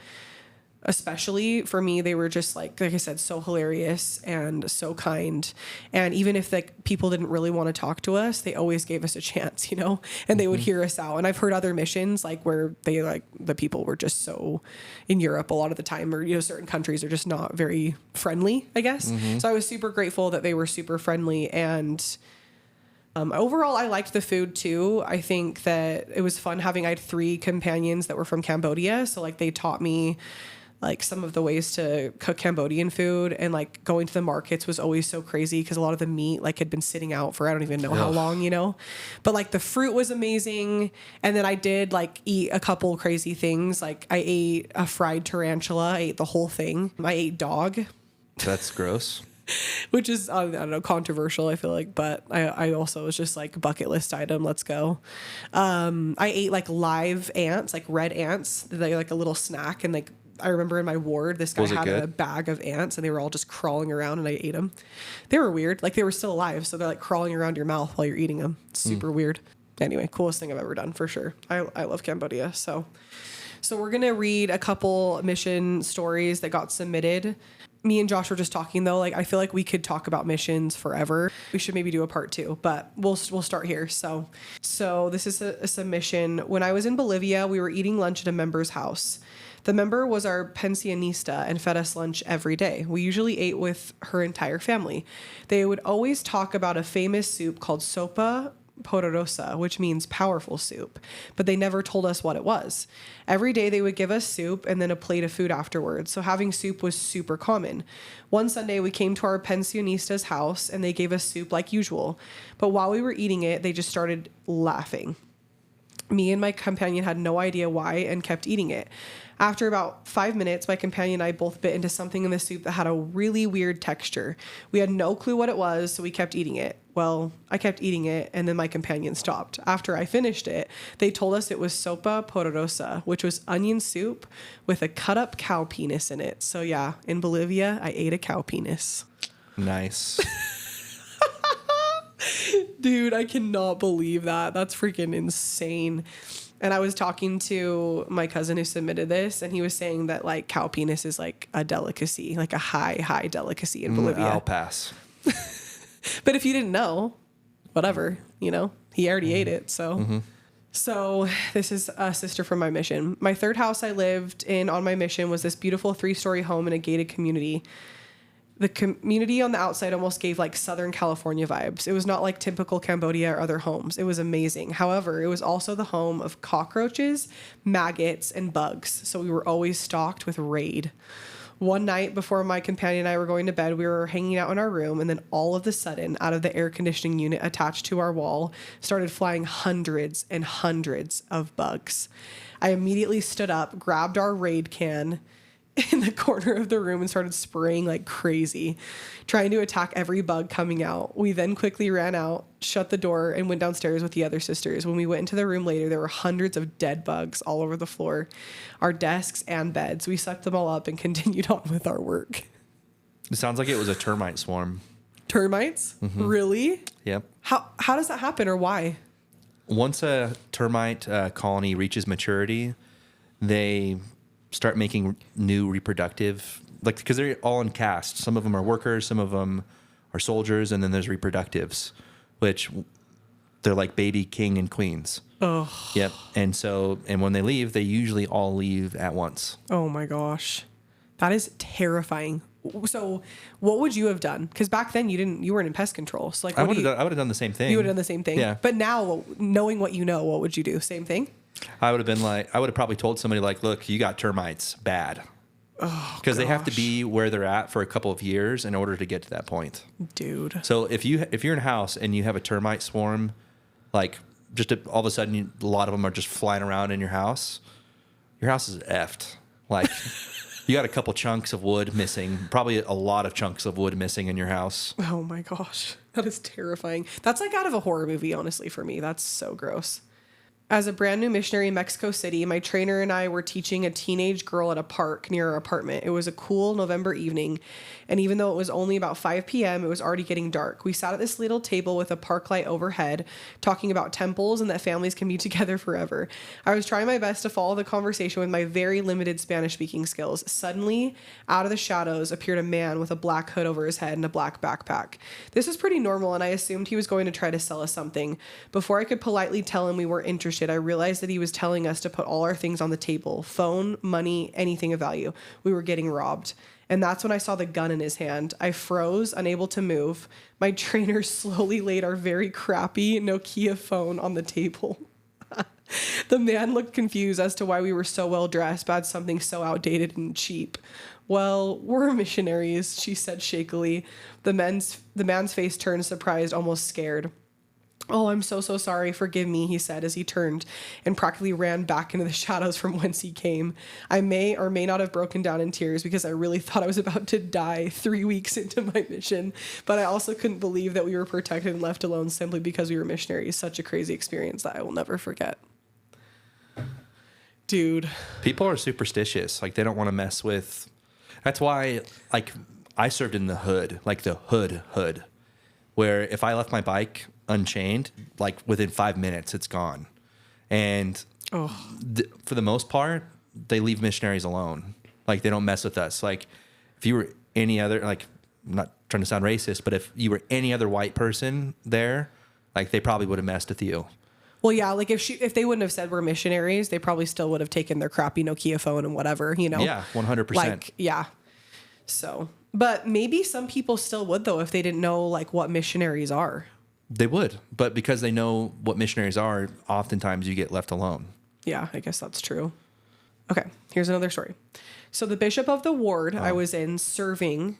especially for me, they were just like I said, so hilarious and so kind. And even if like people didn't really want to talk to us, they always gave us a chance, you know, and they would hear us out. And I've heard other missions like where they like the people were just so in Europe a lot of the time, or, you know, certain countries are just not very friendly, I guess. So I was super grateful that they were super friendly. And overall, I liked the food too. I think that it was fun I had 3 companions that were from Cambodia. So like they taught me like some of the ways to cook Cambodian food, and like going to the markets was always so crazy because a lot of the meat like had been sitting out for I don't even know how long, you know, but like the fruit was amazing. And then I did like eat a couple crazy things. Like I ate a fried tarantula. I ate the whole thing. I ate dog. That's gross. Which is, I don't know, controversial, I feel like, but I also was just like bucket list item. Let's go. I ate like live ants, like red ants. They're like a little snack. And like, I remember in my ward, this guy had a bag of ants and they were all just crawling around, and I ate them. They were weird. Like they were still alive. So they're like crawling around your mouth while you're eating them. Super weird. Anyway, coolest thing I've ever done for sure. I love Cambodia. So we're going to read a couple mission stories that got submitted. Me and Josh were just talking though. Like, I feel like we could talk about missions forever. We should maybe do a part 2, but we'll start here. So this is a submission. When I was in Bolivia, we were eating lunch at a member's house. The member was our pensionista and fed us lunch every day. We usually ate with her entire family. They would always talk about a famous soup called sopa poderosa, which means powerful soup, but they never told us what it was. Every day they would give us soup and then a plate of food afterwards, so having soup was super common. One Sunday we came to our pensionista's house and they gave us soup like usual, but while we were eating it, they just started laughing. Me and my companion had no idea why and kept eating it. After about 5 minutes, my companion and I both bit into something in the soup that had a really weird texture. We had no clue what it was, so we kept eating it. Well, I kept eating it, and then my companion stopped. After I finished it, they told us it was sopa poderosa, which was onion soup with a cut-up cow penis in it. So yeah, in Bolivia, I ate a cow penis. Nice. Dude, I cannot believe that. That's freaking insane. And I was talking to my cousin who submitted this, and he was saying that like cow penis is like a delicacy, like a high delicacy in Bolivia. I'll pass. But if you didn't know, whatever, you know, he already ate it. So, So this is a sister from my mission. My third house I lived in on my mission was this beautiful 3-story home in a gated community. The community on the outside almost gave like Southern California vibes. It was not like typical Cambodia or other homes. It was amazing. However, it was also the home of cockroaches, maggots, and bugs. So we were always stocked with raid. One night before my companion and I were going to bed, we were hanging out in our room, and then all of a sudden, out of the air conditioning unit attached to our wall, started flying hundreds and hundreds of bugs. I immediately stood up, grabbed our raid can in the corner of the room and started spraying like crazy, trying to attack every bug coming out. We then quickly ran out, shut the door, and went downstairs with the other sisters. When we went into the room later, there were hundreds of dead bugs all over the floor, our desks and beds. We sucked them all up and continued on with our work. It sounds like it was a termite swarm. Termites? Really? Yep. How does that happen, or why? Once a termite colony reaches maturity, they start making new reproductive, like, because they're all in caste. Some of them are workers, some of them are soldiers, and then there's reproductives, which they're like baby king and queens. Oh. Yep. And when they leave, they usually all leave at once. Oh my gosh. That is terrifying. So what would you have done? Because back then you weren't in pest control. So like, I would have done the same thing. You would have done the same thing. Yeah. But now, knowing what you know, what would you do? Same thing? I would have probably told somebody like, look, you got termites, bad. Oh, because they have to be where they're at for a couple of years in order to get to that point. Dude. So if you're in a house and you have a termite swarm, like all of a sudden, a lot of them are just flying around in your house is effed. Like, you got a couple chunks of wood missing, probably a lot of chunks of wood missing in your house. Oh my gosh. That is terrifying. That's like out of a horror movie, honestly, for me. That's so gross. As a brand new missionary in Mexico City, my trainer and I were teaching a teenage girl at a park near our apartment. It was a cool November evening, and even though it was only about 5 p.m., it was already getting dark. We sat at this little table with a park light overhead, talking about temples and that families can be together forever. I was trying my best to follow the conversation with my very limited Spanish-speaking skills. Suddenly, out of the shadows, appeared a man with a black hood over his head and a black backpack. This was pretty normal, and I assumed he was going to try to sell us something. Before I could politely tell him we weren't interested, I realized that he was telling us to put all our things on the table: phone, money, anything of value. We were getting robbed. And that's when I saw the gun in his hand. I froze, unable to move. My trainer slowly laid our very crappy Nokia phone on the table. The man looked confused as to why we were so well dressed, but had something so outdated and cheap. Well, we're missionaries, she said shakily. The man's face turned surprised, almost scared. Oh, I'm so sorry. Forgive me, he said as he turned and practically ran back into the shadows from whence he came. I may or may not have broken down in tears because I really thought I was about to die 3 weeks into my mission, but I also couldn't believe that we were protected and left alone simply because we were missionaries. Such a crazy experience that I will never forget. Dude. People are superstitious. Like, they don't want to mess with... That's why, like, I served in the hood, like the hood, where if I left my bike unchained, like within 5 minutes, it's gone. And for the most part, they leave missionaries alone. Like, they don't mess with us. Like, if you were any other, like, I'm not trying to sound racist, but if you were any other white person there, like, they probably would have messed with you. Well, yeah, like if they wouldn't have said we're missionaries, they probably still would have taken their crappy Nokia phone and whatever, you know? Yeah, 100%. Like, yeah. So, but maybe some people still would, though, if they didn't know, like, what missionaries are. They would, but because they know what missionaries are, oftentimes you get left alone. Yeah, I guess that's true. Okay, here's another story. So the bishop of the ward I was in serving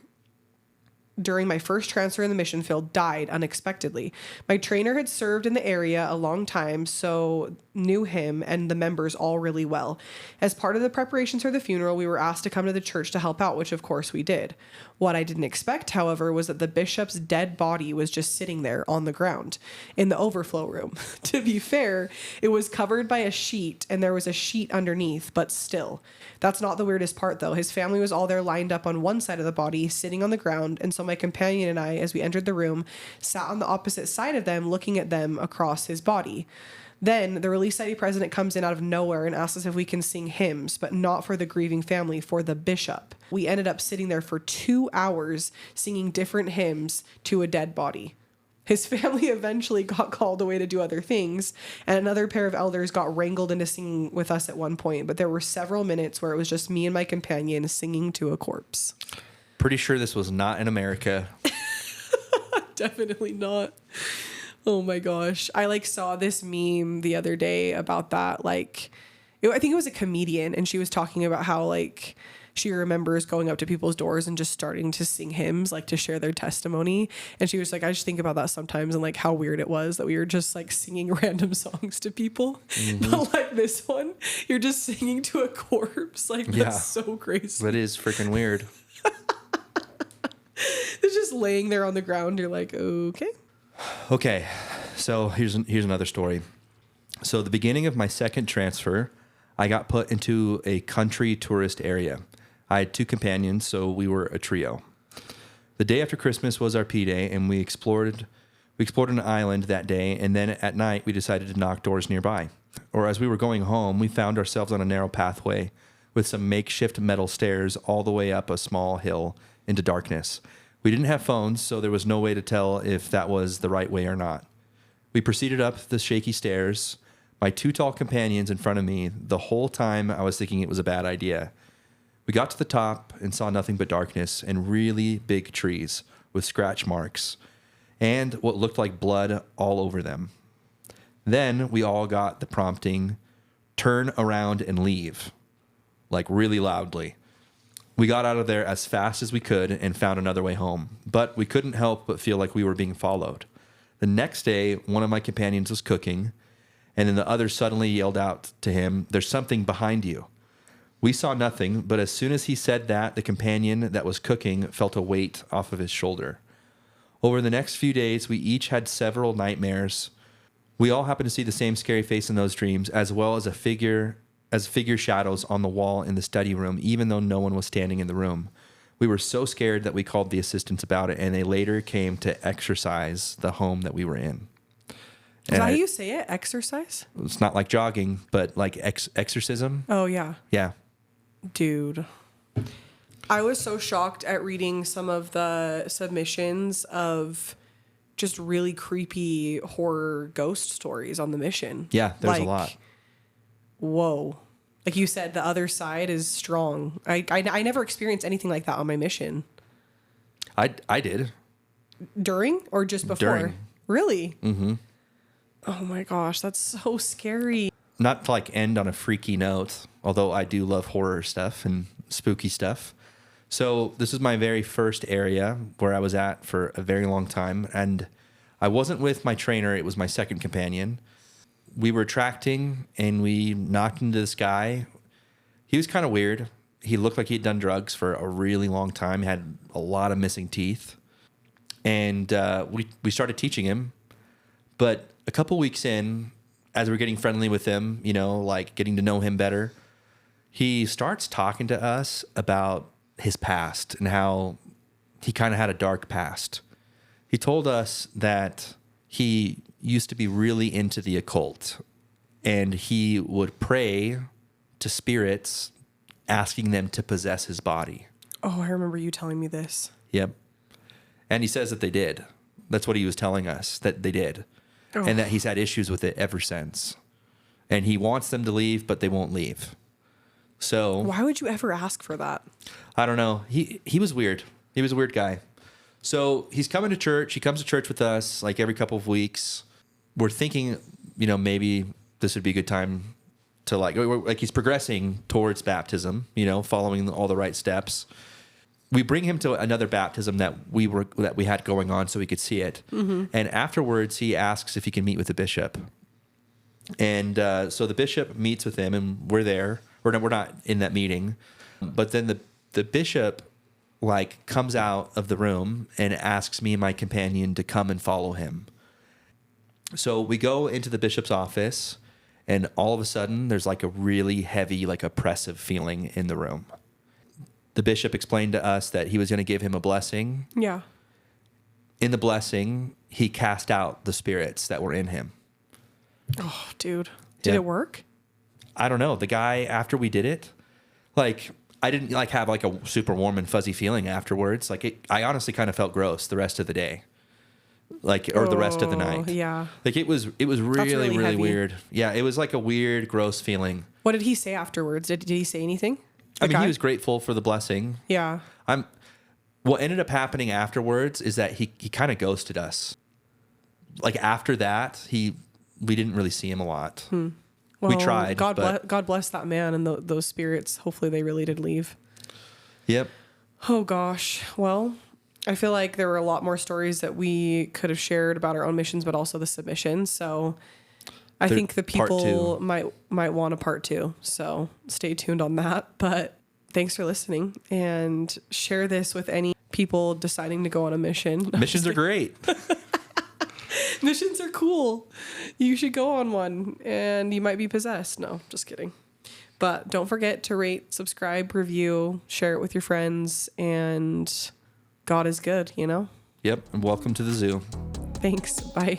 during my first transfer in the mission field died unexpectedly. My trainer had served in the area a long time, so knew him and the members all really well. As part of the preparations for the funeral, we were asked to come to the church to help out, which of course we did. What I didn't expect, however, was that the bishop's dead body was just sitting there on the ground in the overflow room. To be fair, it was covered by a sheet and there was a sheet underneath, but still. That's not the weirdest part, though. His family was all there lined up on one side of the body, sitting on the ground, and so my companion and I, as we entered the room, sat on the opposite side of them, looking at them across his body. Then the Relief Society president comes in out of nowhere and asks us if we can sing hymns, but not for the grieving family, for the bishop. We ended up sitting there for 2 hours singing different hymns to a dead body. His family eventually got called away to do other things, and another pair of elders got wrangled into singing with us at one point, but there were several minutes where it was just me and my companion singing to a corpse. Pretty sure this was not in America. Definitely not. Oh my gosh. I like saw this meme the other day about that. Like, I think it was a comedian, and she was talking about how, like, she remembers going up to people's doors and just starting to sing hymns, like, to share their testimony. And she was like, I just think about that sometimes and, like, how weird it was that we were just, like, singing random songs to people. Mm-hmm. But, like, this one, you're just singing to a corpse. Like, that's so crazy. That is freaking weird. It's just laying there on the ground. You're like, okay. Okay, so here's another story. So the beginning of my second transfer, I got put into a country tourist area. I had 2 companions, so we were a trio. The day after Christmas was our P-Day, and we explored an island that day, and then at night we decided to knock doors nearby. Or as we were going home, we found ourselves on a narrow pathway with some makeshift metal stairs all the way up a small hill into darkness. We didn't have phones, so there was no way to tell if that was the right way or not. We proceeded up the shaky stairs, my 2 tall companions in front of me. The whole time I was thinking it was a bad idea. We got to the top and saw nothing but darkness and really big trees with scratch marks and what looked like blood all over them. Then we all got the prompting, turn around and leave, like really loudly. We got out of there as fast as we could and found another way home, but we couldn't help but feel like we were being followed. The next day, one of my companions was cooking, And then the other suddenly yelled out to him, "There's something behind you." We saw nothing, but as soon as he said that, the companion that was cooking felt a weight off of his shoulder. Over the next few days, we each had several nightmares. We all happened to see the same scary face in those dreams, as well as figure shadows on the wall in the study room, even though no one was standing in the room. We were so scared that we called the assistants about it, and they later came to exorcise the home that we were in. Is that how you say it? Exercise? It's not like jogging, but like exorcism. Oh, yeah. Yeah. Dude. I was so shocked at reading some of the submissions of just really creepy horror ghost stories on the mission. Yeah, there's a lot. Whoa. Like you said, the other side is strong. I never experienced anything like that on my mission. I did. During or just before? During. Really? Mm-hmm. Oh my gosh, that's so scary. Not to like end on a freaky note, although I do love horror stuff and spooky stuff. So this is my very first area where I was at for a very long time. And I wasn't with my trainer. It was my second companion. We were tracting and we knocked into this guy. He was kind of weird. He looked like he'd done drugs for a really long time. He had a lot of missing teeth. And we started teaching him. But a couple weeks in, as we're getting friendly with him, you know, like getting to know him better, he starts talking to us about his past and how he kind of had a dark past. He told us that he used to be really into the occult and he would pray to spirits, asking them to possess his body. Oh, I remember you telling me this. Yep. And he says that they did. That's what he was telling us, that they did. Oh. And that he's had issues with it ever since. And he wants them to leave, but they won't leave. So why would you ever ask for that? I don't know. He was weird. He was a weird guy. So he's coming to church. He comes to church with us like every couple of weeks. We're thinking, you know, maybe this would be a good time to like he's progressing towards baptism, you know, following all the right steps. We bring him to another baptism that we had going on so he could see it. Mm-hmm. And afterwards he asks if he can meet with the bishop. And so the bishop meets with him and we're there. We're not in that meeting. But then the bishop like comes out of the room and asks me and my companion to come and follow him. So we go into the bishop's office and all of a sudden there's like a really heavy, like oppressive feeling in the room. The bishop explained to us that he was going to give him a blessing. Yeah. In the blessing, he cast out the spirits that were in him. Oh, dude. Did it work? I don't know. The guy, after we did it, like, I didn't like have like a super warm and fuzzy feeling afterwards. Like, I honestly kind of felt gross the rest of the day. Like, or the rest of the night. Yeah. Like, it was really heavy. weird. Yeah, it was like a weird, gross feeling. What did he say afterwards? Did he say anything? I mean, he was grateful for the blessing. Yeah. What ended up happening afterwards is that he kind of ghosted us. Like, after that, we didn't really see him a lot. Well, we tried. God bless that man and those spirits. Hopefully they really did leave. Yep. Oh, gosh. Well, I feel like there were a lot more stories that we could have shared about our own missions, but also the submissions. So I think the people might want a part 2. So stay tuned on that. But thanks for listening and share this with any people deciding to go on a mission. Missions are great. Missions are cool. You should go on one and you might be possessed. No, just kidding. But don't forget to rate, subscribe, review, share it with your friends, and God is good, you know? Yep. And welcome to the zoo. Thanks. Bye.